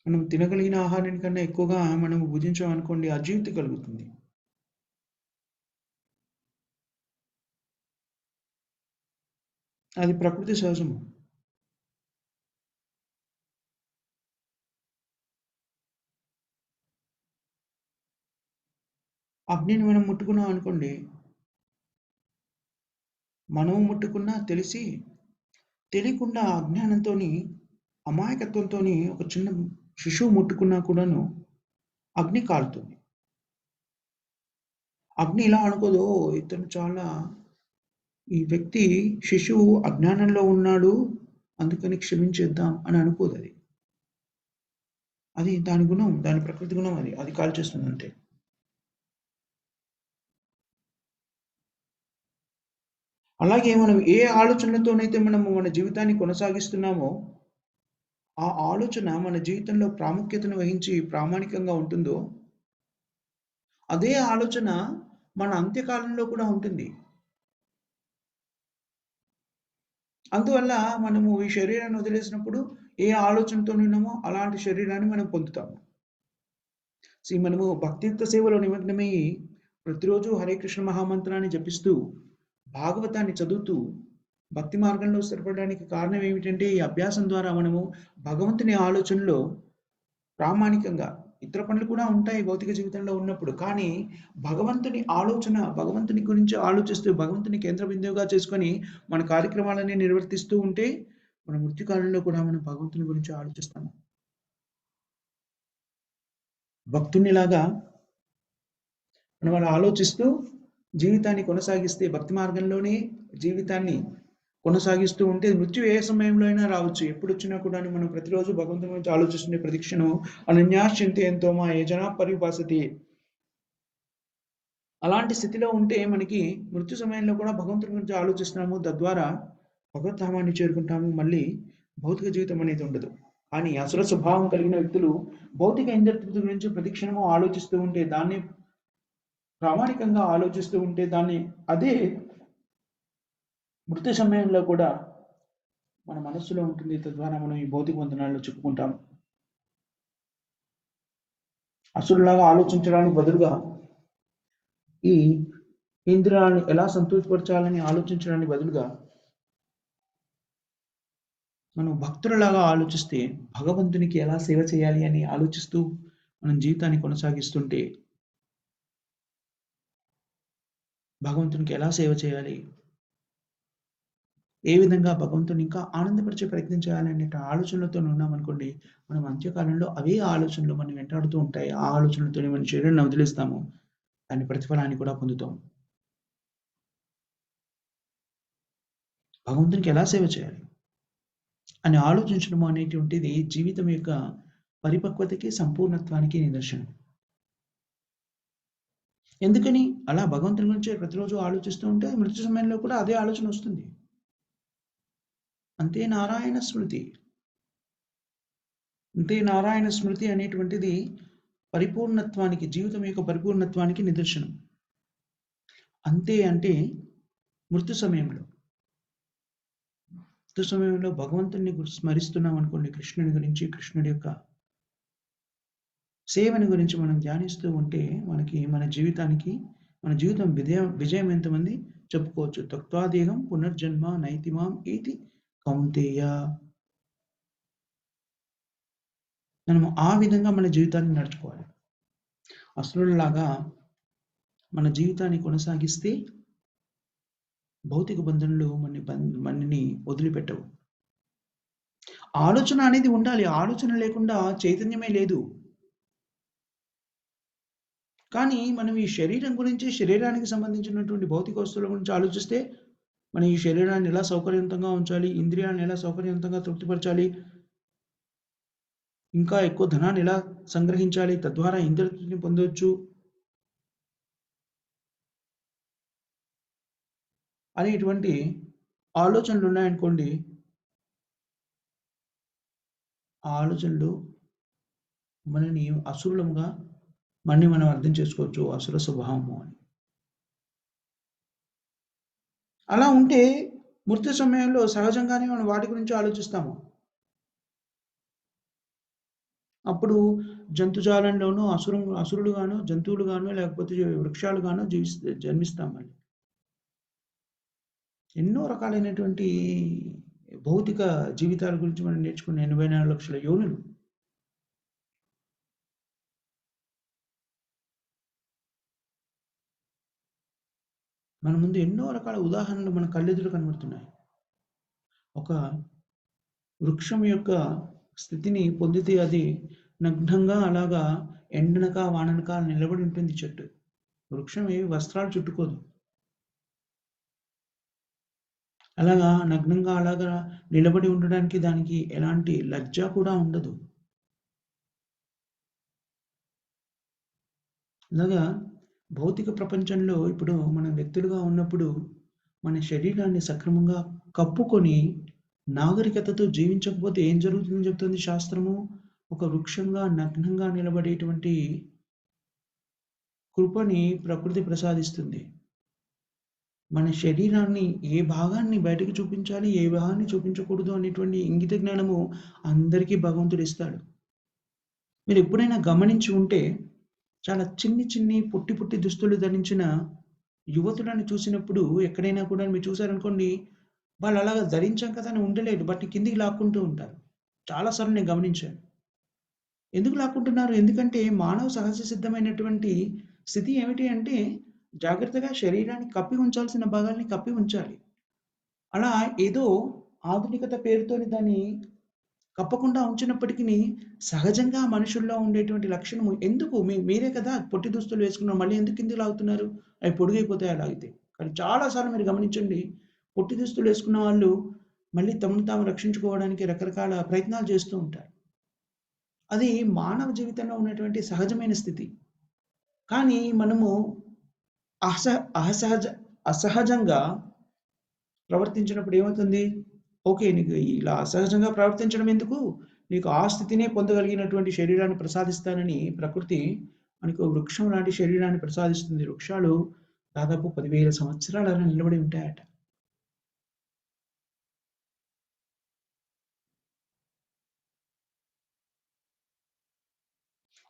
మనం తినగలిగిన ఆహారం కన్నా ఎక్కువగా మనం భుజించామనుకోండి, అజీర్తి కలుగుతుంది. అది ప్రకృతి సహజము. అగ్నిని మనం ముట్టుకున్నాం అనుకోండి, మనము ముట్టుకున్నా తెలిసి తెలియకుండా అజ్ఞానంతోని, అమాయకత్వంతోని ఒక చిన్న శిశువు ముట్టుకున్నా కూడాను అగ్ని కాలుతుంది. అగ్ని ఇలా అనుకోదు, ఇతను చాలా ఈ వ్యక్తి శిశువు అజ్ఞానంలో ఉన్నాడు, అందుకని క్షమించేద్దాం అని అనుకోదది. అది దాని గుణం, దాని ప్రకృతి గుణం అది. అది కాల్చేస్తుంది అంతే. అలాగే మనం ఏ ఆలోచనలతోనైతే మనము మన జీవితాన్ని కొనసాగిస్తున్నామో, ఆ ఆలోచన మన జీవితంలో ప్రాముఖ్యతను వహించి ప్రామాణికంగా ఉంటుందో, అదే ఆలోచన మన అంత్యకాలంలో కూడా ఉంటుంది. అందువల్ల మనము ఈ శరీరాన్ని వదిలేసినప్పుడు ఏ ఆలోచనతో ఉన్నామో అలాంటి శరీరాన్ని మనం పొందుతాము. మనము భక్తియుక్త సేవలో నిమగ్నమయ్యి ప్రతిరోజు హరే కృష్ణ మహామంత్రాన్ని జపిస్తూ, భాగవతాన్ని చదువుతూ, భక్తి మార్గంలో స్థిరపడడానికి కారణం ఏమిటంటే ఈ అభ్యాసం ద్వారా మనము భగవంతుని ఆలోచనలో ప్రామాణికంగా, ఇతర పనులు కూడా ఉంటాయి భౌతిక జీవితంలో ఉన్నప్పుడు. కానీ భగవంతుని ఆలోచన, భగవంతుని గురించి ఆలోచిస్తూ, భగవంతుని కేంద్ర బిందువుగా చేసుకొని మన కార్యక్రమాలన్నీ నిర్వర్తిస్తూ ఉంటే, మన మృత్యు కాలంలో కూడా మనం భగవంతుని గురించి ఆలోచిస్తాము. భక్తునిలాగా మనం అలా ఆలోచిస్తూ జీవితాన్ని కొనసాగిస్తే, భక్తి మార్గంలోనే జీవితాన్ని కొనసాగిస్తూ ఉంటే మృత్యు ఏ సమయంలో అయినా రావచ్చు. ఎప్పుడొచ్చినా కూడాను మనం ప్రతిరోజు భగవంతుని గురించి ఆలోచిస్తుండే ప్రతి క్షణం అనన్యాశ్చింతయంతో మా ఏ జనా పరిభాసతి. అలాంటి స్థితిలో ఉంటే మనకి మృత్యు సమయంలో కూడా భగవంతుని గురించి ఆలోచిస్తున్నాము. తద్వారా భగవద్ధామాన్ని చేరుకుంటాము. మళ్ళీ భౌతిక జీవితం అనేది ఉండదు. కానీ అసుర స్వభావం కలిగిన వ్యక్తులు భౌతిక ఇంద్రియ గురించి ప్రతి క్షణము ఆలోచిస్తూ ఉంటే, దాన్ని ప్రామాణికంగా ఆలోచిస్తూ ఉంటే, దాన్ని అదే మృత్యు సమయంలో కూడా మన మనస్సులో ఉంటుంది. తద్వారా మనం ఈ భౌతిక బంధనాల్లో చిక్కుకుంటాం. అసురులాగా ఆలోచించడానికి బదులుగా ఈ ఇంద్రియాలను ఎలా సంతోషపరచాలని ఆలోచించడానికి బదులుగా మనం భక్తులలాగా ఆలోచిస్తే, భగవంతునికి ఎలా సేవ చేయాలి అని ఆలోచిస్తూ మనం జీవితాన్ని కొనసాగిస్తుంటే, భగవంతునికి ఎలా సేవ చేయాలి, ఏ విధంగా భగవంతుని ఇంకా ఆనందపరిచే ప్రయత్నం చేయాలనే ఆలోచనలతో ఉన్నామనుకోండి, మనం అంత్యకాలంలో అవే ఆలోచనలు మనం వెంటాడుతూ ఉంటాయి. ఆ ఆలోచనలతోనే మన శరీరాన్ని వదిలేస్తాము. దాని ప్రతిఫలాన్ని కూడా పొందుతాం. భగవంతునికి ఎలా సేవ చేయాలి అని ఆలోచించడం అనేటువంటిది జీవితం యొక్క పరిపక్వతకి, సంపూర్ణత్వానికి నిదర్శనం. ఎందుకని అలా భగవంతుని గురించి ప్రతిరోజు ఆలోచిస్తూ ఉంటే మృత్యు సమయంలో కూడా అదే ఆలోచన వస్తుంది. అంతే నారాయణ స్మృతి. అంతే నారాయణ స్మృతి అనేటువంటిది పరిపూర్ణత్వానికి, జీవితం యొక్క పరిపూర్ణత్వానికి నిదర్శనం. అంతే అంటే మృత్యు సమయంలో భగవంతుని స్మరిస్తున్నాం అనుకోండి, కృష్ణుని గురించి, కృష్ణుడి యొక్క సేవని గురించి మనం ధ్యానిస్తూ ఉంటే మనకి మన జీవితానికి మన జీవితం విజయం ఎంతమంది చెప్పుకోవచ్చు. త్యక్త్వాదేహం పునర్జన్మ నైతిమాం ఏతి కౌంతేయ. మనము ఆ విధంగా మన జీవితాన్ని నడుచుకోవాలి. అసురుల్లాగా మన జీవితాన్ని కొనసాగిస్తే భౌతిక బంధనలు మనని వదిలిపెట్టవు. ఆలోచన అనేది ఉండాలి. ఆలోచన లేకుండా చైతన్యమే లేదు. కానీ మనం ఈ శరీరం గురించి, శరీరానికి సంబంధించినటువంటి భౌతిక వస్తువుల గురించి ఆలోచిస్తే, మనం ఈ శరీరాన్ని ఎలా సౌకర్యవంతంగా ఉంచాలి, ఇంద్రియాలను ఎలా సౌకర్యవంతంగా తృప్తిపరచాలి, ఇంకా ఎక్కువ ధనాన్ని ఎలా సంగ్రహించాలి, తద్వారా ఇంద్రియతృప్తిని పొందొచ్చు అనేటువంటి ఆలోచనలు ఉన్నాయనుకోండి, ఆ ఆలోచనలు మనని అసురులముగా మనం అర్థం చేసుకోవచ్చు. అసుర స్వభావము అని. అలా ఉంటే మృత్యు సమయంలో సహజంగానే మనం వాటి గురించి ఆలోచిస్తాము. అప్పుడు జంతుజాలంలోనూ అసురులుగానో, జంతువులుగానో లేకపోతే వృక్షాలుగానో జన్మిస్తాం మళ్ళీ. ఎన్నో రకాలైనటువంటి భౌతిక జీవితాల గురించి మనం నేర్చుకున్న 84 లక్షల యోనులు. మన ముందు ఎన్నో రకాల ఉదాహరణలు మన కళ్ళెదుట కనబడుతున్నాయి. ఒక వృక్షం యొక్క స్థితిని పొందితే అది నగ్నంగా అలాగా ఎండనక, వాననక నిలబడి ఉంటుంది చెట్టు. వృక్షం ఏవి వస్త్రాలు చుట్టుకోదు. అలాగా నగ్నంగా అలాగా నిలబడి ఉండడానికి దానికి ఎలాంటి లజ్జ కూడా ఉండదు. అలాగా భౌతిక ప్రపంచంలో ఇప్పుడు మనం వ్యక్తులుగా ఉన్నప్పుడు మన శరీరాన్ని సక్రమంగా కప్పుకొని నాగరికతతో జీవించకపోతే ఏం జరుగుతుందని చెప్తుంది శాస్త్రము? ఒక వృక్షంగా నగ్నంగా నిలబడేటువంటి కృపని ప్రకృతి ప్రసాదిస్తుంది. మన శరీరాన్ని ఏ భాగాన్ని బయటకు చూపించాలి, ఏ భాగాన్ని చూపించకూడదు అనేటువంటి ఇంగిత జ్ఞానము అందరికీ భగవంతుడు ఇస్తాడు. మీరు ఎప్పుడైనా గమనించి ఉంటే చాలా చిన్ని పొట్టి దుస్తులు ధరించిన యువతులను చూసినప్పుడు ఎక్కడైనా కూడా మీరు చూసారనుకోండి, వాళ్ళు అలాగా ధరించాం కదా అని ఉండలేరు. బట్ కిందికి లాక్కుంటూ ఉంటారు. చాలా సార్లు నేను గమనించాను. ఎందుకు లాక్కుంటున్నారు? ఎందుకంటే మానవ సహజ సిద్ధమైనటువంటి స్థితి ఏమిటి అంటే జాగ్రత్తగా శరీరాన్ని కప్పి ఉంచాల్సిన భాగాల్ని కప్పి ఉంచాలి. అలా ఏదో ఆధునికత పేరుతోని దాన్ని కప్పకుండా ఉంచినప్పటికిని సహజంగా మనుషుల్లో ఉండేటువంటి లక్షణము ఎందుకు మీరే కదా పొట్టి దుస్తులు వేసుకున్నారు. మళ్ళీ ఎందుకు కిందకి లాగుతున్నారు? అవి పొడుగైపోతాయి అలా అయితే. కానీ చాలా సార్లు మీరు గమనించండి. పొట్టి దుస్తులు వేసుకున్న వాళ్ళు మళ్ళీ తమను తాము రక్షించుకోవడానికి రకరకాల ప్రయత్నాలు చేస్తూ ఉంటారు. అది మానవ జీవితంలో ఉన్నటువంటి సహజమైన స్థితి. కానీ మనము అస అసహజ అసహజంగా ప్రవర్తించినప్పుడు ఏమవుతుంది? ఓకే. నీకు ఇలా అసహజంగా ప్రవర్తించడం ఎందుకు? నీకు ఆ స్థితినే పొందగలిగినటువంటి శరీరాన్ని ప్రసాదిస్తానని ప్రకృతి మనకు వృక్షం లాంటి శరీరాన్ని ప్రసాదిస్తుంది. వృక్షాలు దాదాపు 10,000 సంవత్సరాలు అలా నిలబడి ఉంటాయట.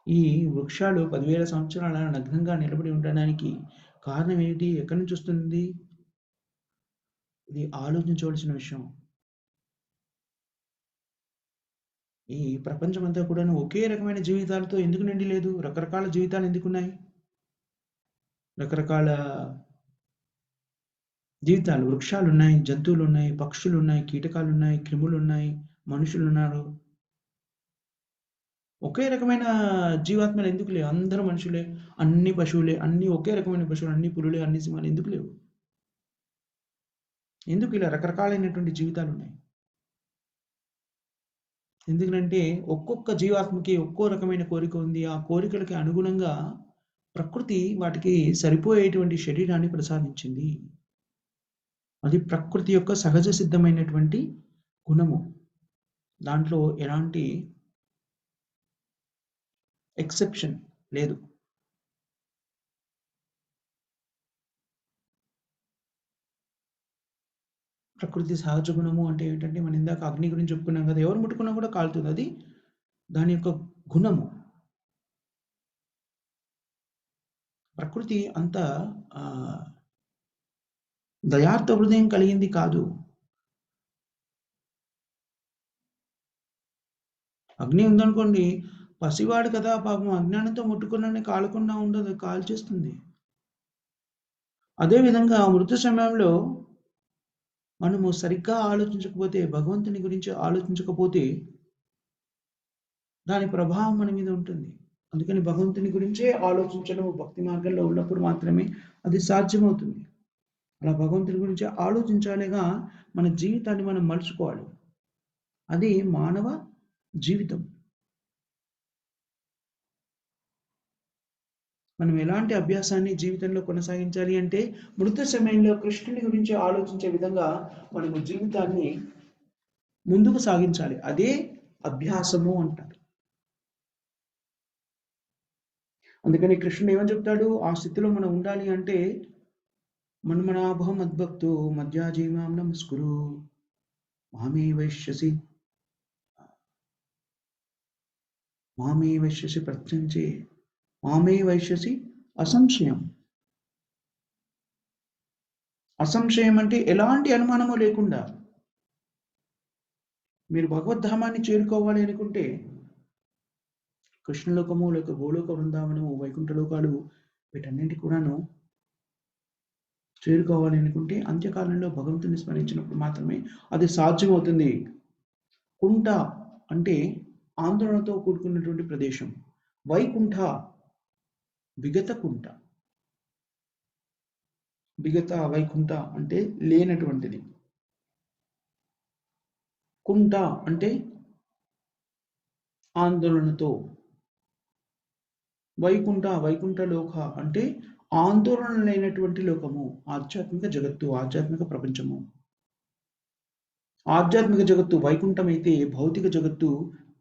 ఈ వృక్షాలు 10,000 సంవత్సరాల నగ్నంగా నిలబడి ఉండడానికి కారణం ఏంటి? ఎక్కడి నుంచి వస్తుంది? ఇది ఆలోచించవలసిన విషయం. ఈ ప్రపంచమంతా కూడాను ఒకే రకమైన జీవితాలతో ఎందుకు నిండి లేదు? రకరకాల జీవితాలు ఎందుకున్నాయి? రకరకాల జీవితాలు, వృక్షాలున్నాయి, జంతువులున్నాయి, పక్షులున్నాయి, కీటకాలున్నాయి, క్రిములున్నాయి, మనుషులున్నారు. ఒకే రకమైన జీవాత్మలు ఎందుకు లేవు? అందరూ మనుషులే, అన్ని పశువులే, అన్నీ ఒకే రకమైన పశువులు, అన్ని పులులే, అన్ని సింహాలు ఎందుకు లేవు? ఎందుకు ఇలా రకరకాలైనటువంటి జీవితాలున్నాయి? ఎందుకనంటే ఒక్కొక్క జీవాత్మకి ఒక్కో రకమైన కోరిక ఉంది. ఆ కోరికలకి అనుగుణంగా ప్రకృతి వాటికి సరిపోయేటువంటి శరీరాన్ని ప్రసాదించింది. అది ప్రకృతి యొక్క సహజ సిద్ధమైనటువంటి గుణము. దాంట్లో ఎలాంటి ఎక్సెప్షన్ లేదు. ప్రకృతి సహజ గుణము అంటే ఏంటంటే మనం ఇందాక అగ్ని గురించి చెప్పుకున్నాం కదా! ఎవరు ముట్టుకున్నా కూడా కాలుతుంది. అది దాని యొక్క గుణము. ప్రకృతి అంత దయార్థ హృదయం కలిగింది కాదు. అగ్ని ఉందనుకోండి, పసివాడు కదా పాపం, అజ్ఞానంతో ముట్టుకున్నని కాలకుండా ఉండదు, కాల్చేస్తుంది. అదేవిధంగా మృత్యు సమయంలో మనము సరిగ్గా ఆలోచించకపోతే, భగవంతుని గురించి ఆలోచించకపోతే దాని ప్రభావం మన మీద ఉంటుంది. అందుకని భగవంతుని గురించే ఆలోచించడం భక్తి మార్గంలో ఉన్నప్పుడు మాత్రమే అది సాధ్యమవుతుంది. అలా భగవంతుని గురించి ఆలోచించాలిగా మన జీవితాన్ని మనం మలుచుకోవాలి. అది మానవ జీవితం. మనం ఎలాంటి అభ్యాసాన్ని జీవితంలో కొనసాగించాలి అంటే, మృత్యు సమయంలో కృష్ణుని గురించి ఆలోచించే విధంగా మనము జీవితాన్ని ముందుకు సాగించాలి. అదే అభ్యాసము అంటారు. అందుకని కృష్ణుడు ఏమని చెప్తాడు, ఆ స్థితిలో మనం ఉండాలి అంటే, మన్మనాభం మద్భక్తో మధ్యాజీమాం నమస్కురు మామే వైశ్యసి ప్రత్యంచే మామే వైశ్యసి అసంశయం. అసంశయం అంటే ఎలాంటి అనుమానము లేకుండా మీరు భగవద్ధామాన్ని చేరుకోవాలి అనుకుంటే, కృష్ణలోకము లేక గోలోక బృందావనము, వైకుంఠ లోకాలు వీటన్నింటి కూడాను చేరుకోవాలి అనుకుంటే అంత్యకాలంలో భగవంతుని స్మరించినప్పుడు మాత్రమే అది సాధ్యమవుతుంది. కుంట అంటే ఆందోళనతో కూడుకున్నటువంటి ప్రదేశం. వైకుంఠ విగత కుంట. విగత వైకుంఠ అంటే లేనటువంటిది. కుంట అంటే ఆందోళనతో. వైకుంఠ లోక అంటే ఆందోళన లేనటువంటి లోకము, ఆధ్యాత్మిక జగత్తు, ఆధ్యాత్మిక ప్రపంచము. ఆధ్యాత్మిక జగత్తు వైకుంఠం అయితే, భౌతిక జగత్తు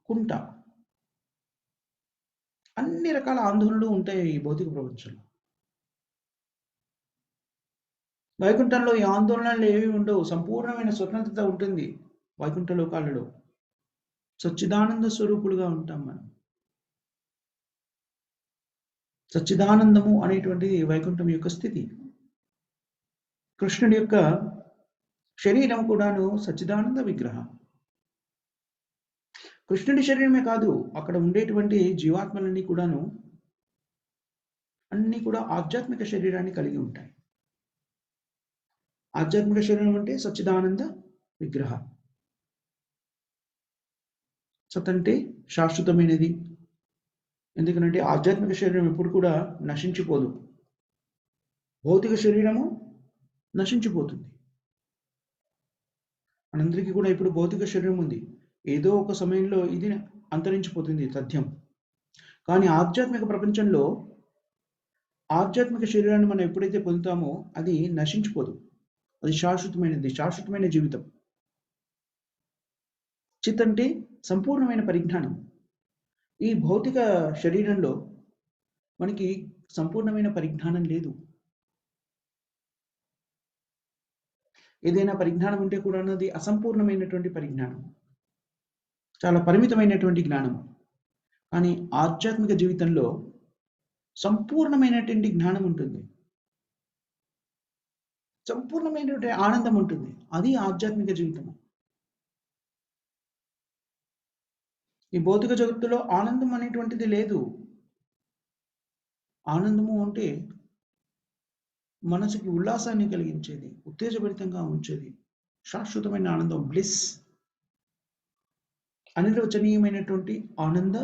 కుంట. అన్ని రకాల ఆందోళనలు ఉంటాయి ఈ భౌతిక ప్రపంచంలో. వైకుంఠంలో ఈ ఆందోళనలు ఏవి ఉండవు. సంపూర్ణమైన స్వతంత్రత ఉంటుంది వైకుంఠ లోకాలలో. సచ్చిదానంద స్వరూపులుగా ఉంటాం మనం. సచ్చిదానందము అనేటువంటిది వైకుంఠం యొక్క స్థితి. కృష్ణుడి యొక్క శరీరం కూడాను సచ్చిదానంద విగ్రహం. కృష్ణుడి శరీరమే కాదు, అక్కడ ఉండేటువంటి జీవాత్మలన్నీ కూడాను అన్నీ కూడా ఆధ్యాత్మిక శరీరాన్ని కలిగి ఉంటాయి. ఆధ్యాత్మిక శరీరం అంటే సచ్చిదానంద విగ్రహ. సత్ అంటే శాశ్వతమైనది. ఎందుకంటే ఆధ్యాత్మిక శరీరం ఎప్పుడు కూడా నశించిపోదు. భౌతిక శరీరము నశించిపోతుంది. మనందరికీ కూడా ఇప్పుడు భౌతిక శరీరం ఉంది. ఏదో ఒక సమయంలో ఇది అంతరించిపోతుంది, తథ్యం. కానీ ఆధ్యాత్మిక ప్రపంచంలో ఆధ్యాత్మిక శరీరాన్ని మనం ఎప్పుడైతే పొందుతామో అది నశించిపోదు. అది శాశ్వతమైనది, శాశ్వతమైన జీవితం. చిత్ అంటే సంపూర్ణమైన పరిజ్ఞానం. ఈ భౌతిక శరీరంలో మనకి సంపూర్ణమైన పరిజ్ఞానం లేదు. ఏదైనా పరిజ్ఞానం ఉంటే కూడా అది అసంపూర్ణమైనటువంటి పరిజ్ఞానం, చాలా పరిమితమైనటువంటి జ్ఞానం. కానీ ఆధ్యాత్మిక జీవితంలో సంపూర్ణమైనటువంటి జ్ఞానం ఉంటుంది, సంపూర్ణమైనటువంటి ఆనందం ఉంటుంది. అది ఆధ్యాత్మిక జీవితము. ఈ భౌతిక జగత్తులో ఆనందం అనేటువంటిది లేదు. ఆనందము అంటే మనసుకి ఉల్లాసాన్ని కలిగించేది, ఉత్తేజభరితంగా ఉంచేది, శాశ్వతమైన ఆనందం, బ్లిస్, అనిర్వచనీయమైనటువంటి ఆనంద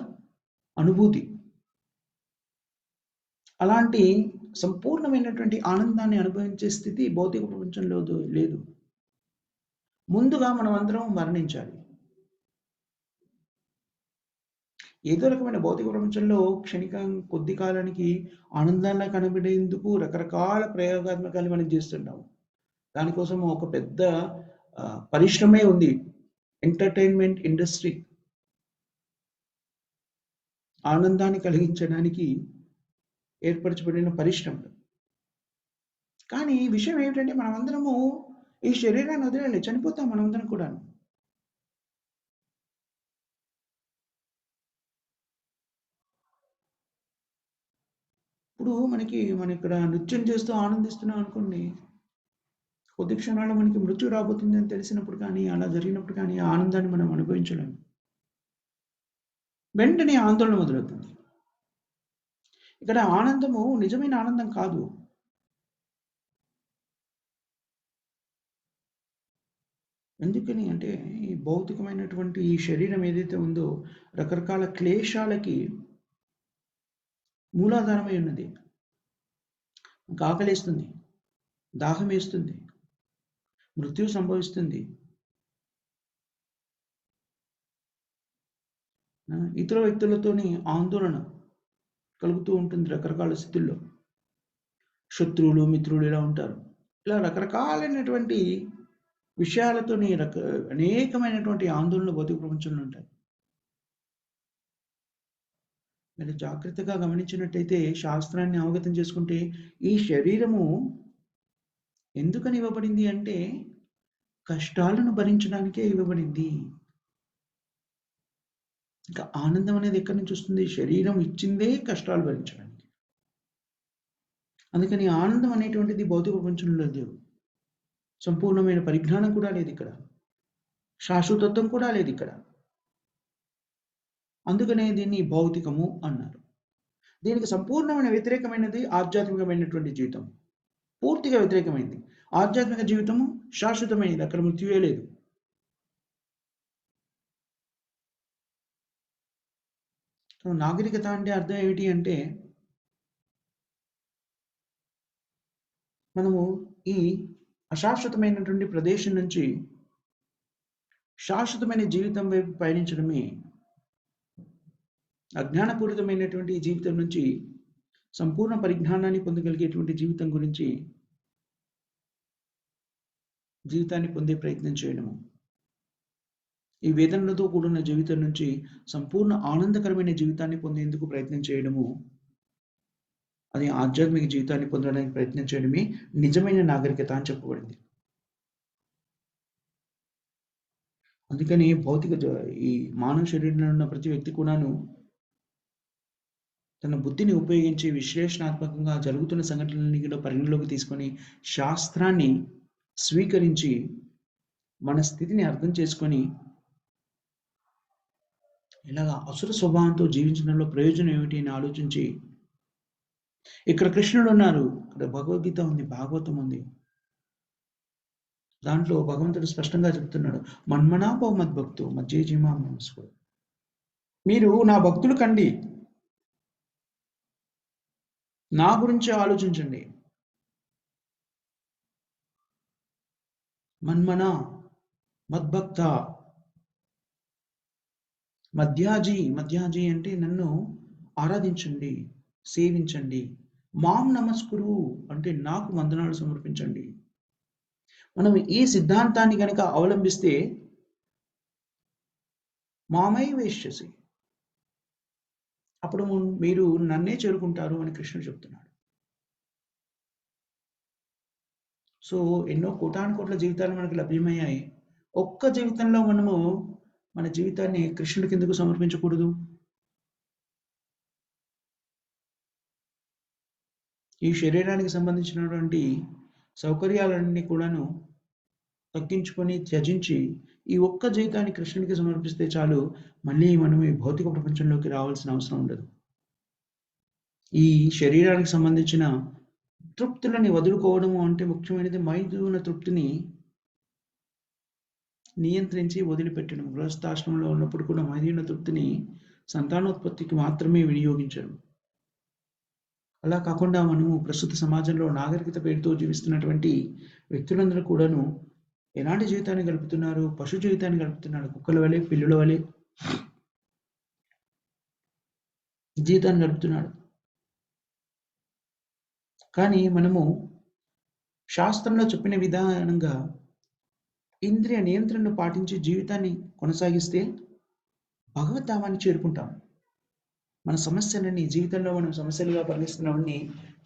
అనుభూతి. అలాంటి సంపూర్ణమైనటువంటి ఆనందాన్ని అనుభవించే స్థితి భౌతిక ప్రపంచంలో లేదు. ముందుగా మనం అందరం మరణించాలి. ఏదో రకమైన భౌతిక ప్రపంచంలో కొద్ది కాలానికి ఆనందాన్ని కనబడేందుకు రకరకాల ప్రయోగాత్మకాలు మనం చేస్తుంటాము. దానికోసం ఒక పెద్ద పరిశ్రమే ఉంది, ఎంటర్టైన్మెంట్ ఇండస్ట్రీ. ఆనందాన్ని కలిగించడానికి ఏర్పరచబడిన పరిశ్రమలు. కానీ విషయం ఏమిటంటే మనమందరము ఈ శరీరాన్ని వదిలేయాలి, చనిపోతాం మనందరం కూడా. ఇప్పుడు మనం ఇక్కడ నృత్యం చేస్తూ ఆనందిస్తున్నాం అనుకోండి, కొద్ది క్షణాల్లో మనకి మృత్యు రాబోతుంది అని తెలిసినప్పుడు కానీ, అలా జరిగినప్పుడు కానీ, ఆ ఆనందాన్ని మనం అనుభవించలేము. వెంటనే ఆందోళన మొదలవుతుంది. ఇక్కడ ఆనందము నిజమైన ఆనందం కాదు. ఎందుకని అంటే, ఈ భౌతికమైనటువంటి ఈ శరీరం ఏదైతే ఉందో, రకరకాల క్లేశాలకి మూలాధారమై ఉన్నది. ఆకలేస్తుంది, దాహమేస్తుంది, మృత్యు సంభవిస్తుంది. ఇతర వ్యక్తులతోని ఆందోళన కలుగుతూ ఉంటుంది రకరకాల స్థితుల్లో. శత్రువులు, మిత్రులు ఇలా ఉంటారు. ఇలా రకరకాలైనటువంటి విషయాలతోని అనేకమైనటువంటి ఆందోళనలు భౌతిక ప్రపంచంలో ఉంటాయి. మీరు జాగ్రత్తగా గమనించినట్టయితే, శాస్త్రాన్ని అవగతం చేసుకుంటే, ఈ శరీరము ఎందుకని ఇవ్వబడింది అంటే, కష్టాలను భరించడానికే ఇవ్వబడింది. ఇంకా ఆనందం అనేది ఎక్కడి నుంచి వస్తుంది? శరీరం ఇచ్చిందే కష్టాలు భరించడానికి. అందుకని ఆనందం అనేటువంటిది భౌతిక ప్రపంచంలో లేదు. సంపూర్ణమైన పరిజ్ఞానం కూడా లేదు ఇక్కడ. శాశ్వతత్వం కూడా లేదు ఇక్కడ. అందుకనే దీన్ని భౌతికము అన్నారు. దీనికి సంపూర్ణమైన వ్యతిరేకమైనది ఆధ్యాత్మికమైనటువంటి జీవితం. పూర్తిగా వ్యతిరేకమైంది. ఆధ్యాత్మిక జీవితము శాశ్వతమైనది, అక్కడ మృత్యువే లేదు. నాగరికత అంటే అర్థం ఏమిటి అంటే, మనము ఈ అశాశ్వతమైనటువంటి ప్రదేశం నుంచి శాశ్వతమైన జీవితం వైపు పయనించడమే. అజ్ఞానపూరితమైనటువంటి జీవితం నుంచి సంపూర్ణ పరిజ్ఞానాన్ని పొందగలిగేటువంటి జీవితం గురించి జీవితాన్ని పొందే ప్రయత్నం చేయడము. ఈ వేదనలతో కూడిన జీవితం నుంచి సంపూర్ణ ఆనందకరమైన జీవితాన్ని పొందేందుకు ప్రయత్నం చేయడము, అది ఆధ్యాత్మిక జీవితాన్ని పొందడానికి ప్రయత్నం చేయడమే నిజమైన నాగరికత అని చెప్పబడింది. అందుకని ఈ మానవ శరీరంలో ఉన్న ప్రతి వ్యక్తి కూడాను తన బుద్ధిని ఉపయోగించి విశ్లేషణాత్మకంగా జరుగుతున్న సంఘటనలన్నీ కూడా పరిగణలోకి తీసుకొని శాస్త్రాన్ని స్వీకరించి మన స్థితిని అర్థం చేసుకొని ఇలాగా అసుర స్వభావంతో జీవించడంలో ప్రయోజనం ఏమిటి అని ఆలోచించి, ఇక్కడ కృష్ణుడు ఉన్నారు, ఇక్కడ భగవద్గీత ఉంది, భాగవతం ఉంది. దాంట్లో భగవంతుడు స్పష్టంగా చెప్తున్నాడు, మన్మనాభవ మద్భక్తు మజ్జేజీమా నమస్కుడు. మీరు నా భక్తులు కండి, నా గురించి ఆలోచించండి. మన్మన మద్భక్త, మధ్యాజీ అంటే నన్ను ఆరాధించండి, సేవించండి. మాం నమస్కురు అంటే నాకు వందనాలు సమర్పించండి. మనం ఈ సిద్ధాంతాన్ని గనక అవలంబిస్తే మామై వేష్యసి, అప్పుడు మీరు నన్నే చేరుకుంటారు అని కృష్ణుడు చెప్తున్నాడు. సో ఎన్నో కోటానుకోట్ల జీవితాలు మనకు లభ్యమయ్యాయి. ఒక్క జీవితంలో మనము మన జీవితాన్ని కృష్ణుడికి ఎందుకు సమర్పించకూడదు? ఈ శరీరానికి సంబంధించినటువంటి సౌకర్యాలన్నీ కూడాను తగ్గించుకొని త్యజించి ఈ ఒక్క జీవితాన్ని కృష్ణుడికి సమర్పిస్తే చాలు, మళ్ళీ మనం ఈ భౌతిక ప్రపంచంలోకి రావాల్సిన అవసరం ఉండదు. ఈ శరీరానికి సంబంధించిన తృప్తులని వదులుకోవడము అంటే ముఖ్యమైనది మైథున తృప్తిని నియంత్రించి వదిలిపెట్టడం. గృహస్థాశ్రమంలో ఉన్నప్పుడు కూడా మైథున తృప్తిని సంతానోత్పత్తికి మాత్రమే వినియోగించడం. అలా కాకుండా మనము ప్రస్తుత సమాజంలో నాగరికత పేరుతో జీవిస్తున్నటువంటి వ్యక్తులందరూ కూడాను ఎలాంటి జీవితాన్ని గడుపుతున్నారు? పశు జీవితాన్ని గడుపుతున్నారు. కుక్కల వలె, పిల్లుల వలె జీవితాన్ని గడుపుతున్నాడు. కానీ మనము శాస్త్రంలో చెప్పిన విధానంగా ఇంద్రియ నియంత్రణను పాటించి జీవితాన్ని కొనసాగిస్తే భగవద్ధామాన్ని చేరుకుంటాం. మన సమస్యలన్నీ, జీవితంలో మనం సమస్యలుగా పరిగణిస్తున్నవన్నీ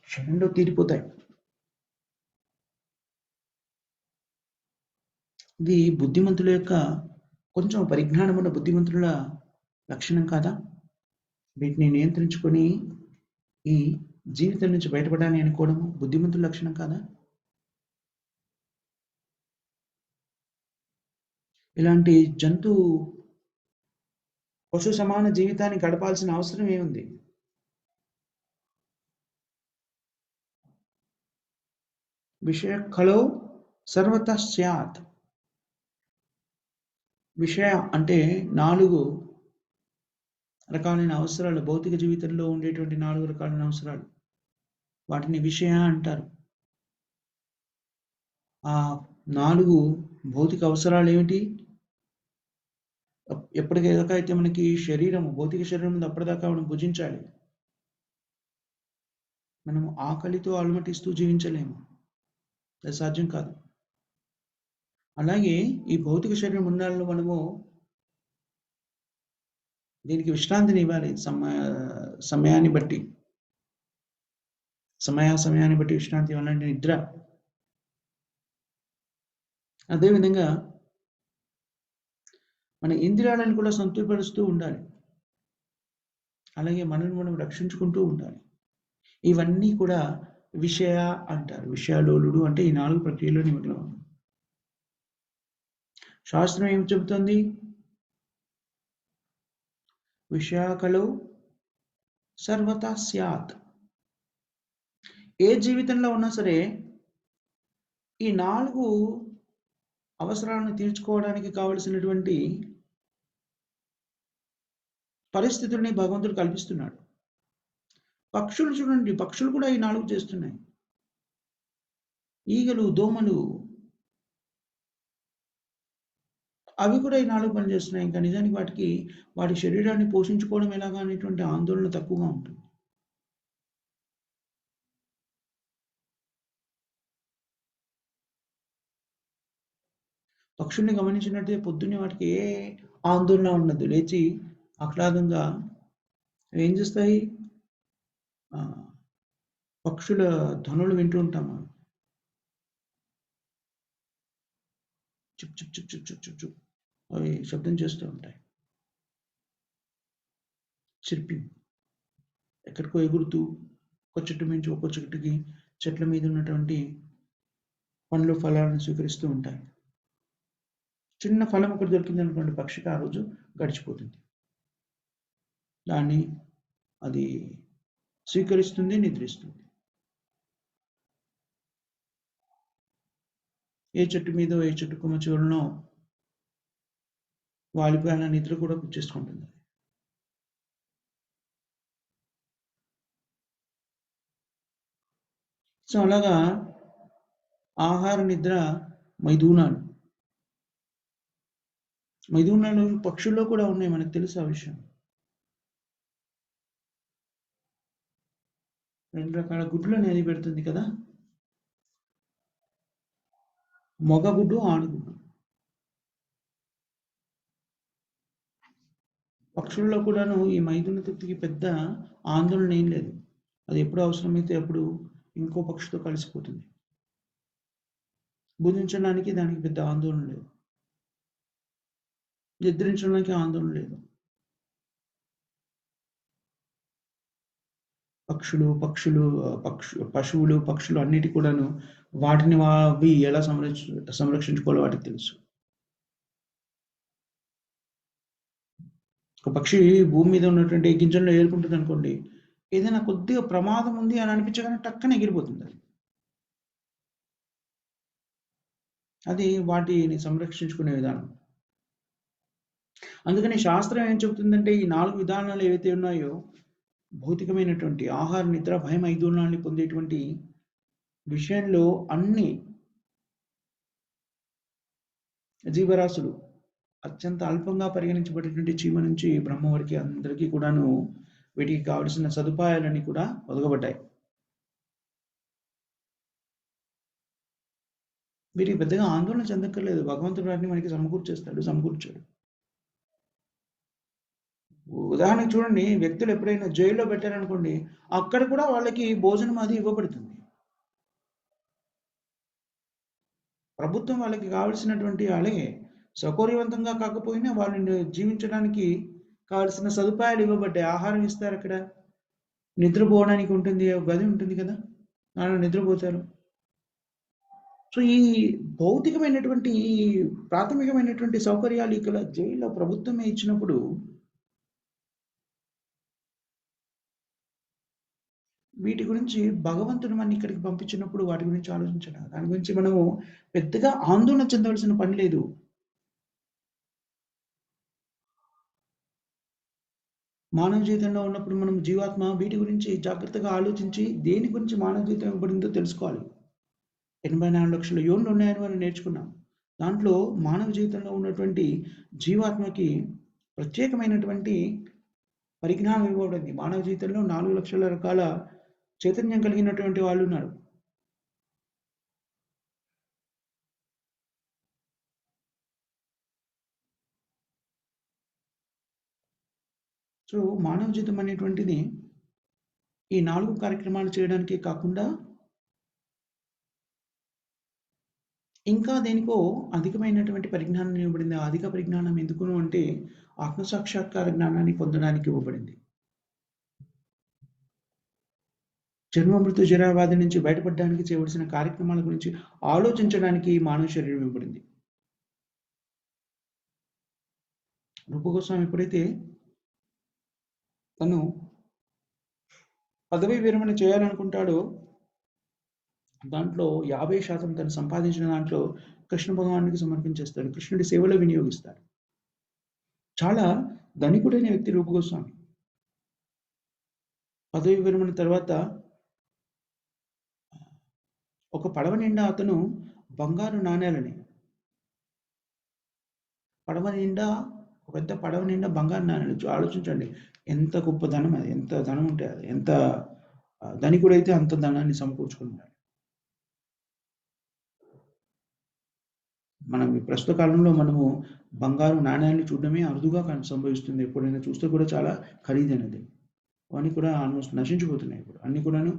క్షణంలో తీరిపోతాయి. ఇది బుద్ధిమంతుల యొక్క, కొంచెం పరిజ్ఞానం ఉన్న బుద్ధిమంతుల లక్షణం కాదా? వీటిని నియంత్రించుకొని ఈ జీవితం నుంచి బయటపడాలని అనుకోవడము బుద్ధిమంతుల లక్షణం కాదా? ఇలాంటి జంతు పశు సమాన జీవితాన్ని గడపాల్సిన అవసరం ఏముంది? విషయ కలో సర్వత స్యాత్. విషయ అంటే 4 రకాలైన అవసరాలు, భౌతిక జీవితంలో ఉండేటువంటి 4 రకాలైన అవసరాలు, వాటిని విషయ అంటారు. ఆ 4 భౌతిక అవసరాలు ఏమిటి? ఎప్పటిదాకా అయితే మనకి భౌతిక శరీరం ఉంది అప్పటిదాకా మనం భుజించాలి. మనం ఆకలితో అలమటిస్తూ జీవించలేము, అది సాధ్యం కాదు. అలాగే ఈ భౌతిక శరీరం ఉన్నాళ్ళు మనము దీనికి విశ్రాంతిని ఇవ్వాలి, సమయాన్ని బట్టి విశ్రాంతి ఇవ్వాలంటే నిద్ర. అదేవిధంగా మన ఇంద్రియాలను కూడా సంతృప్తిపరుస్తూ ఉండాలి, అలాగే మనల్ని మనం రక్షించుకుంటూ ఉండాలి. ఇవన్నీ కూడా విషయ అంటారు. విషయాలోలుడు అంటే ఈ 4 ప్రక్రియలో నిమగ్నం. శాస్త్రం ఏం చెబుతుంది? విషయాకలో సర్వతా స్యాత్. ఏ జీవితంలో ఉన్నా సరే ఈ 4 అవసరాలను తీర్చుకోవడానికి కావలసినటువంటి పరిస్థితుల్ని భగవంతుడు కల్పిస్తున్నాడు. పక్షులు చూడండి, పక్షులు కూడా ఈ 4 చేస్తున్నాయి. ఈగలు, దోమలు, అవి కూడా ఈ 4 పని చేస్తున్నాయి. ఇంకా నిజానికి వాటి శరీరాన్ని పోషించుకోవడం ఎలాగా అనేటువంటి ఆందోళన తక్కువగా ఉంటుంది. పక్షుల్ని గమనించినట్టే పొద్దున్నే వాటికి ఏ ఆందోళన ఉండదు, లేచి ఆహ్లాదంగా ఏం చేస్తాయి? పక్షుల ధ్వనులు వింటూ ఉంటాము. చుప్ చుప్ చుప్ చుప్ చుప్ చుప్ చుప్ అవి శబ్దం చేస్తూ ఉంటాయి. చిర్పి ఎక్కడికో ఎగురుతూ ఒక చెట్టు నుంచి ఒక్కో చెట్టుకి, చెట్ల మీద ఉన్నటువంటి పండ్లు ఫలాలను స్వీకరిస్తూ ఉంటాయి. చిన్న ఫలం ఒకటి దొరికింది అనుకోండి, పక్షికి ఆ రోజు గడిచిపోతుంది. దాన్ని అది స్వీకరిస్తుంది, నిద్రిస్తుంది. ఏ చెట్టు మీద ఏ చెట్టు కొమ్మ చివరనో వాలిపోయిన నిద్ర కూడా పుచ్చేసుకుంటుంది. సో అలాగా ఆహార నిద్ర మైథునాలు పక్షుల్లో కూడా ఉన్నాయి, మనకు తెలుసు ఆ విషయం. 2 రకాల గుడ్లు అనేది పెడుతుంది కదా, మగ గుడ్డు, ఆడగుడ్డు. పక్షుల్లో కూడాను ఈ మైథున తృప్తికి పెద్ద ఆందోళన ఏం లేదు. అది ఎప్పుడు అవసరమైతే అప్పుడు ఇంకో పక్షితో కలిసిపోతుంది. భుజించడానికి దానికి పెద్ద ఆందోళన లేదు, నిద్రించడానికి ఆందోళన లేదు. పశువులు, పక్షులు అన్నిటి కూడాను వాటిని అవి ఎలా సంరక్షించుకోవాలో వాటికి తెలుసు. ఒక పక్షి భూమి మీద ఉన్నటువంటి గింజల్లో ఏరుకుంటుంది అనుకోండి, ఏదైనా కొద్దిగా ప్రమాదం ఉంది అని అనిపించగానే టక్కన ఎగిరిపోతుంది. అది వాటిని సంరక్షించుకునే విధానం. అందుకని శాస్త్రం ఏం చెబుతుందంటే ఈ 4 విధానాలు ఏవైతే ఉన్నాయో, భౌతికమైనటువంటి ఆహార, నిద్ర, భయం, ఐదూర్ణాన్ని పొందేటువంటి విషయంలో అన్ని జీవరాశులు అత్యంత అల్పంగా పరిగణించబడేటువంటి చీమ నుంచి బ్రహ్మ వరకు అందరికీ కూడాను వీటికి కావలసిన సదుపాయాలన్నీ కూడా ఒదగబడ్డాయి. వీటికి పెద్దగా ఆందోళన చెందక్కర్లేదు, భగవంతుడు వాటిని మనకి సమకూర్చాడు. ఉదాహరణకు చూడండి, వ్యక్తులు ఎప్పుడైనా జైల్లో పెట్టారనుకోండి, అక్కడ కూడా వాళ్ళకి భోజనం అది ఇవ్వబడుతుంది. ప్రభుత్వం వాళ్ళకి కావలసినటువంటి అలాగే సౌకర్యవంతంగా కాకపోయినా వాళ్ళని జీవించడానికి కావలసిన సదుపాయాలు ఇవ్వబడ్డాయి. ఆహారం ఇస్తారు అక్కడ, నిద్రపోవడానికి ఉంటుంది, ఒక గది ఉంటుంది కదా! దాంట్లో నిద్రపోతారు. సో, ఈ భౌతికమైనటువంటి ఈ ప్రాథమికమైనటువంటి సౌకర్యాలు ఇక్కడ జైల్‌లో ప్రభుత్వమే ఇచ్చినప్పుడు, వీటి గురించి భగవంతుడు మనని ఇక్కడికి పంపించినప్పుడు వాటి గురించి ఆలోచించడా? దాని గురించి మనము పెద్దగా ఆందోళన చెందవలసిన పని లేదు. మానవ జీవితంలో ఉన్నప్పుడు మనం జీవాత్మ వీటి గురించి జాగ్రత్తగా ఆలోచించి, దేని గురించి మానవ జీవితం ఇవ్వబడిందో తెలుసుకోవాలి. 84,00,000 యోనులు ఉన్నాయని మనం నేర్చుకున్నాం. దాంట్లో మానవ జీవితంలో ఉన్నటువంటి జీవాత్మకి ప్రత్యేకమైనటువంటి పరిజ్ఞానం ఇవ్వబడింది. మానవ జీవితంలో 4,00,000 రకాల చైతన్యం కలిగినటువంటి వాళ్ళున్నారు. సో, మానవ జీవితం అనేటువంటిది ఈ 4 కార్యక్రమాలు చేయడానికే కాకుండా, ఇంకా దేనికో అధికమైనటువంటి పరిజ్ఞానం ఇవ్వబడింది. ఆ అధిక పరిజ్ఞానం ఎందుకును అంటే, ఆత్మ సాక్షాత్కార జ్ఞానాన్ని పొందడానికి ఇవ్వబడింది. జన్మ, మృత్యు, జరా, వ్యాధి నుంచి బయటపడడానికి చేయవలసిన కార్యక్రమాల గురించి ఆలోచించడానికి మానవ శరీరం ఇవ్వబడింది. రూపగోస్వామి ఎప్పుడైతే తను పదవీ విరమణ చేయాలనుకుంటాడో, దాంట్లో 50% తను సంపాదించిన దాంట్లో కృష్ణ భగవానుడికి సమర్పించేస్తాడు. కృష్ణుడి సేవలో వినియోగిస్తాడు. చాలా ధనికుడైన వ్యక్తి రూపగోస్వామి. పదవీ విరమణ తర్వాత ఒక పడవ నిండా అతను బంగారు నాణేలని, పడవ నిండా పెద్ద పడవ నిండా బంగారు నాణేలు. ఆలోచించండి, ఎంత గొప్ప ధనం అది, ఎంత ధనం ఉంటే అది, ఎంత ధనికుడైతే అంత ధనాన్ని సమకూర్చుకున్నాడు. మనం ఈ ప్రస్తుత కాలంలో మనము బంగారు నాణేలను చూడడమే అరుదుగా సంభవిస్తుంది. ఎప్పుడైనా చూస్తే కూడా చాలా ఖరీదైనది. అవన్నీ కూడా ఆల్మోస్ట్ నశించిపోతున్నాయి ఇప్పుడు. అన్నీ కూడాను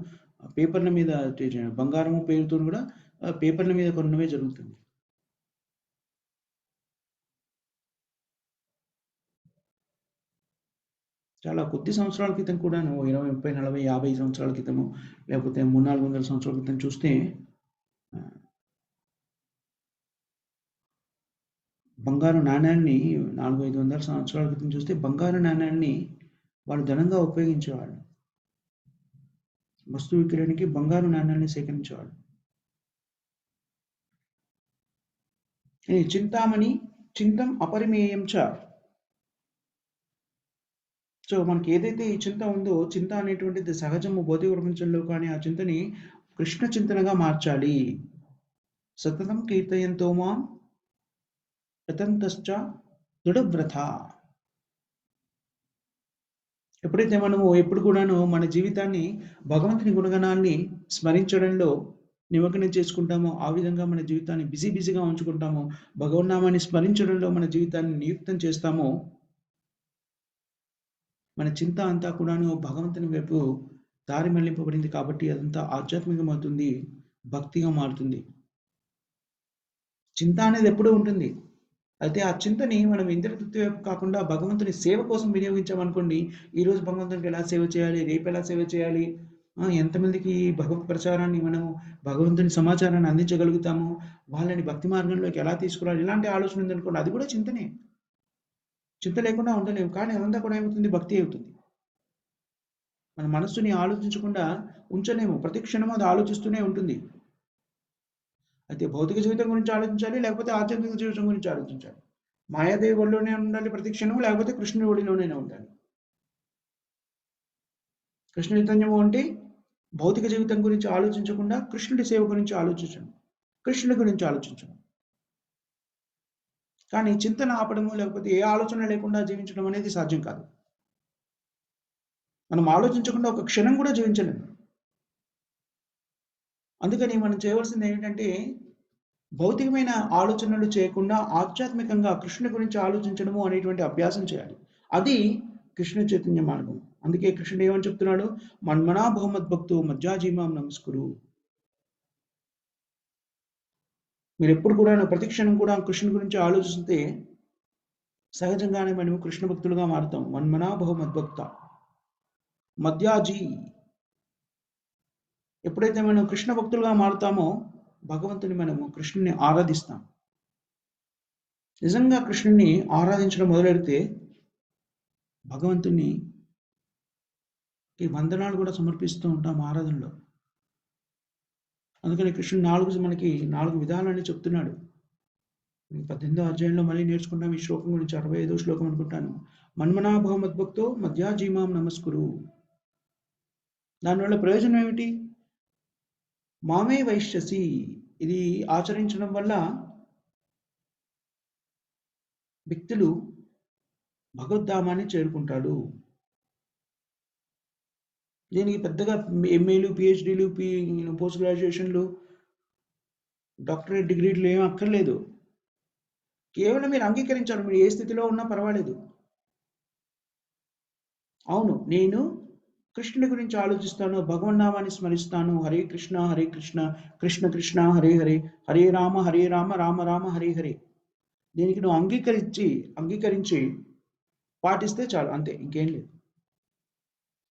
పేపర్ల మీద బంగారము పేరుతో కూడా పేపర్ల మీద కొనడమే జరుగుతుంది. చాలా కొద్ది సంవత్సరాల క్రితం కూడాను 20, 30, 40, 50 సంవత్సరాల క్రితము, లేకపోతే 300, 400 సంవత్సరాల క్రితం చూస్తే బంగారు నాణేల్ని 400, 500 సంవత్సరాల క్రితం చూస్తే బంగారు నాణేల్ని వాళ్ళు ధనంగా ఉపయోగించేవాళ్ళు. వస్తు విక్రయానికి బంగారు నాణేల్ని సేకరించేవాళ్ళు. చింతామణి చింతం అపరిమేయం చ. సో, మనకి ఏదైతే ఈ చింత ఉందో, చింత అనేటువంటిది సహజము భౌతిక ప్రపంచంలో, కానీ ఆ చింతని కృష్ణ చింతనగా మార్చాలి. సతతం కీర్తయంతో మాం యతంతశ్చ దృఢవ్రత. ఎప్పుడైతే మనము ఎప్పుడు కూడాను మన జీవితాన్ని భగవంతుని గుణగణాల్ని స్మరించడంలో నిమగ్నం చేసుకుంటామో, ఆ విధంగా మన జీవితాన్ని బిజీగా ఉంచుకుంటామో, భగవన్నామాన్ని స్మరించడంలో మన జీవితాన్ని నియుక్తం చేస్తామో, మన చింత అంతా కూడాను భగవంతుని వైపు దారి మళ్లింపబడింది కాబట్టి అదంతా ఆధ్యాత్మికమవుతుంది, భక్తిగా మారుతుంది. చింత అనేది ఎప్పుడూ ఉంటుంది. అయితే ఆ చింతని మనం ఇంద్రియ తృప్తి వైపు కాకుండా భగవంతుని సేవ కోసం వినియోగించామనుకోండి, ఈరోజు భగవంతునికి ఎలా సేవ చేయాలి, రేపు ఎలా సేవ చేయాలి, ఎంతమందికి భగవత్ ప్రచారాన్ని మనము భగవంతుని సమాచారాన్ని అందించగలుగుతాము, వాళ్ళని భక్తి మార్గంలోకి ఎలా తీసుకురావాలి, ఇలాంటి ఆలోచన ఉందనుకోండి, అది కూడా చింతనే. చింత లేకుండా ఉండలేము. కానీ అదంతా కూడా ఏమవుతుంది, భక్తి అవుతుంది. మన మనస్సుని ఆలోచించకుండా ఉంచలేము. ప్రతి క్షణము అది ఆలోచిస్తూనే ఉంటుంది. అయితే భౌతిక జీవితం గురించి ఆలోచించాలి, లేకపోతే ఆధ్యాత్మిక జీవితం గురించి ఆలోచించాలి. మాయాదేవి ఒడిలోనే ఉండాలి ప్రతి క్షణము, లేకపోతే కృష్ణుడి ఒడిలోనే ఉండాలి. కృష్ణ చైతన్యము అంటే భౌతిక జీవితం గురించి ఆలోచించకుండా కృష్ణుడి సేవ గురించి ఆలోచించడం, కృష్ణుడి గురించి ఆలోచించడం. కానీ చింతన ఆపడము, లేకపోతే ఏ ఆలోచన లేకుండా జీవించడం అనేది సాధ్యం కాదు. మనం ఆలోచించకుండా ఒక క్షణం కూడా జీవించలేము. అందుకని మనం చేయవలసింది ఏంటంటే, భౌతికమైన ఆలోచనలు చేయకుండా ఆధ్యాత్మికంగా కృష్ణుని గురించి ఆలోచించడము అనేటువంటి అభ్యాసం చేయాలి. అది కృష్ణ చైతన్య మార్గం. అందుకే కృష్ణుడు ఏమని చెప్తున్నాడు, మన్మనా భగవద్భక్తు మజ్జాజీమాం నమస్కురు. మీరు ఎప్పుడు కూడా ప్రతి క్షణం కూడా కృష్ణుని గురించి ఆలోచిస్తే సహజంగానే మనము కృష్ణ భక్తులుగా మారుతాం. మన్మనా భవ మద్భక్త. మధ్యాజీ. ఎప్పుడైతే మనం కృష్ణ భక్తులుగా మారుతామో భగవంతుని మనము కృష్ణుని ఆరాధిస్తాం. నిజంగా కృష్ణుని ఆరాధించడం మొదలెడితే భగవంతుని ఈ వందనాలు కూడా సమర్పిస్తూ ఉంటాం ఆరాధనలో. అందుకని కృష్ణుడు మనకి 4 విధాలని చెప్తున్నాడు. 18వ అధ్యాయంలో మళ్ళీ నేర్చుకుంటాం ఈ శ్లోకం గురించి. 65వ శ్లోకం అనుకుంటాను. మన్మనాభవ మద్భక్తో మధ్యాజీమాం నమస్కురు. దానివల్ల ప్రయోజనం ఏమిటి? మామే వైశ్యసి. ఇది ఆచరించడం వల్ల వ్యక్తులు భగవద్ధామాన్ని చేరుకుంటాడు. దీనికి పెద్దగా ఎంఏలు, పిహెచ్డీలు, పోస్ట్ గ్రాడ్యుయేషన్లు, డాక్టరేట్ డిగ్రీలు ఏం అక్కర్లేదు. కేవలం మీరు అంగీకరించాలి. మీరు ఏ స్థితిలో ఉన్నా పర్వాలేదు. అవును, నేను కృష్ణుడి గురించి ఆలోచిస్తాను, భగవన్నామాన్ని స్మరిస్తాను, హరే కృష్ణ కృష్ణ కృష్ణ హరే హరే, హరే రామ రామ రామ హరే హరే. దీనికి నువ్వు అంగీకరించి పాటిస్తే చాలు, అంతే, ఇంకేం లేదు.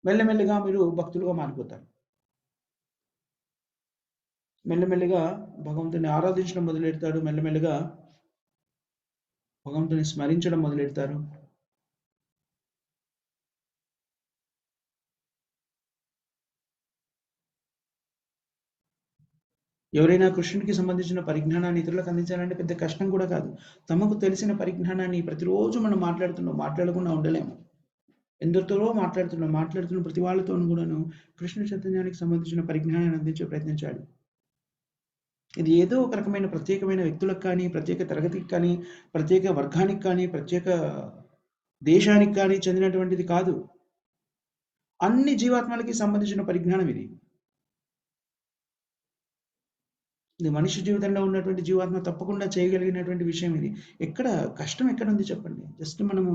మెల్లమెల్లగా మీరు భక్తులుగా మారిపోతారు. మెల్లమెల్లగా భగవంతుని ఆరాధించడం మొదలెడతారు. మెల్లమెల్లగా భగవంతుని స్మరించడం మొదలెడతారు. ఎవరైనా కృష్ణునికి సంబంధించిన పరిజ్ఞానాన్ని ఇతరులకు అందించాలంటే పెద్ద కష్టం కూడా కాదు. తమకు తెలిసిన పరిజ్ఞానాన్ని ప్రతిరోజు మనం మాట్లాడకుండా ఉండలేము. ఎందరితో మాట్లాడుతున్న ప్రతి వాళ్ళతోనూ కూడాను కృష్ణ చైతన్యానికి సంబంధించిన పరిజ్ఞానాన్ని అందించే ప్రయత్నించాలి. ఇది ఏదో ఒక రకమైన ప్రత్యేకమైన వ్యక్తులకు కానీ, ప్రత్యేక తరగతికి కానీ, ప్రత్యేక వర్గానికి కానీ, ప్రత్యేక దేశానికి కానీ చెందినటువంటిది కాదు. అన్ని జీవాత్మలకి సంబంధించిన పరిజ్ఞానం ఇది. ఇది మనిషి జీవితంలో ఉన్నటువంటి జీవాత్మ తప్పకుండా చేయగలిగినటువంటి విషయం ఇది. కష్టం ఎక్కడ ఉంది చెప్పండి? జస్ట్ మనము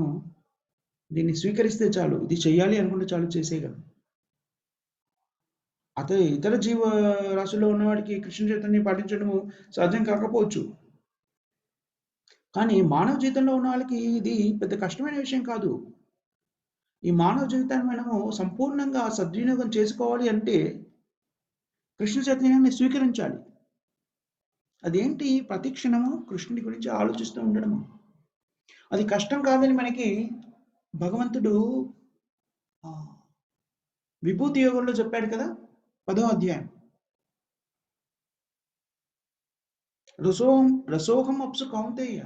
దీన్ని స్వీకరిస్తే చాలు. ఇది చెయ్యాలి అనుకుంటే చాలు, చేసేయగలం. ఇతర జీవ రాశుల్లో ఉన్నవాడికి కృష్ణ చైతన్యం పాటించడము సాధ్యం కాకపోవచ్చు. కానీ మానవ జీవితంలో ఉన్న వాళ్ళకి ఇది పెద్ద కష్టమైన విషయం కాదు. ఈ మానవ జీవితాన్ని మనము సంపూర్ణంగా సద్వినియోగం చేసుకోవాలి అంటే కృష్ణ చైతన్యాన్ని స్వీకరించాలి. అదేంటి? ప్రతి క్షణము కృష్ణుడి గురించి ఆలోచిస్తూ ఉండడము. అది కష్టం కాదని మనకి భగవంతుడు విభూతి యోగంలో చెప్పాడు కదా, 10వ అధ్యాయం. రసోహం అప్సు కౌంతేయ.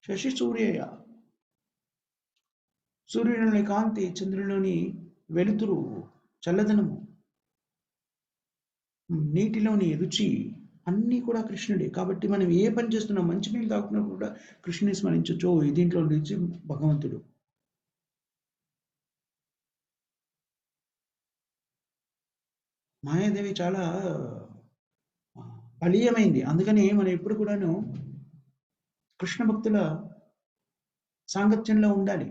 శశి సూర్యయ. సూర్యుడిలోని కాంతి, చంద్రుడిలోని వెలుతురు, చల్లదనము, నీటిలోని రుచి అన్నీ కూడా కృష్ణుడే. కాబట్టి మనం ఏ పని చేస్తున్నాం, మంచినీళ్ళు తాగుతున్నప్పుడు కూడా కృష్ణుని స్మరించవచ్చు. దీంట్లో రుచి భగవంతుడు. మాయాదేవి చాలా బలీయమైంది. అందుకని మనం ఎప్పుడు కూడాను కృష్ణ భక్తుల సాంగత్యంలో ఉండాలి.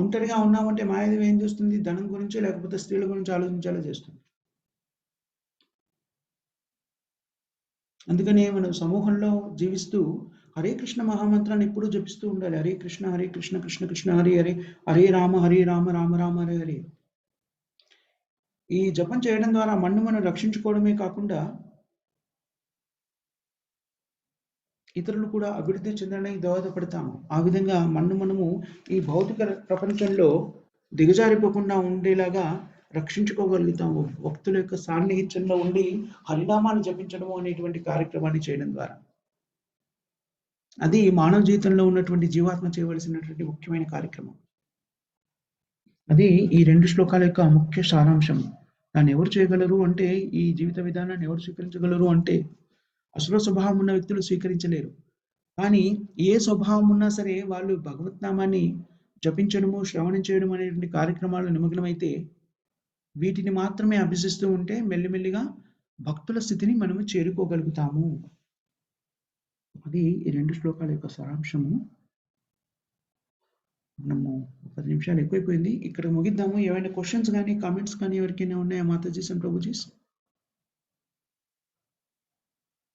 ఒంటరిగా ఉన్నామంటే మాయాదేవి ఏం చేస్తుంది? ధనం గురించి లేకపోతే స్త్రీల గురించి ఆలోచించేలా చేస్తుంది. అందుకనే మనం సమూహంలో జీవిస్తూ హరే కృష్ణ మహామంత్రాన్ని ఎప్పుడూ జపిస్తూ ఉండాలి. హరే కృష్ణ కృష్ణ కృష్ణ హరే హరే, హరే రామ రామ రామ హరే హరే. ఈ జపం చేయడం ద్వారా మనం రక్షించుకోవడమే కాకుండా ఇతరులు కూడా అభివృద్ధి చెందడానికి దోహదపడతాము. ఆ విధంగా మనము ఈ భౌతిక ప్రపంచంలో దిగజారిపోకుండా ఉండేలాగా రక్షించుకోగలుగుతాము. భక్తుల యొక్క సాన్నిహిత్యంలో ఉండి హరినామాన్ని జపించడము అనేటువంటి కార్యక్రమాన్ని చేయడం ద్వారా. అది మానవ జీవితంలో ఉన్నటువంటి జీవాత్మ చేయవలసినటువంటి ముఖ్యమైన కార్యక్రమం. అది ఈ 2 శ్లోకాల యొక్క ముఖ్య సారాంశం. దాన్ని ఎవరు చేయగలరు అంటే, ఈ జీవిత విధానాన్ని ఎవరు స్వీకరించగలరు అంటే, అసుర స్వభావం ఉన్న వ్యక్తులు స్వీకరించలేరు. కానీ ఏ స్వభావం ఉన్నా సరే వాళ్ళు భగవద్నామాన్ని జపించడము, శ్రవణం చేయడం అనేటువంటి కార్యక్రమాలు నిమగ్నమైతే వీటిని మాత్రమే అభ్యసిస్తూ ఉంటే మెల్లిమెల్లిగా భక్తుల స్థితిని మనము చేరుకోగలుగుతాము. అది ఈ 2 శ్లోకాల యొక్క సారాంశము. మనము 10 నిమిషాలు ఎక్కువైపోయింది. ఇక్కడ ముగిద్దాము. ఏమైనా క్వశ్చన్స్ కానీ, కామెంట్స్ కానీ ఎవరికైనా ఉన్నాయా మాతాజీస్ అండ్ ప్రభుజీస్?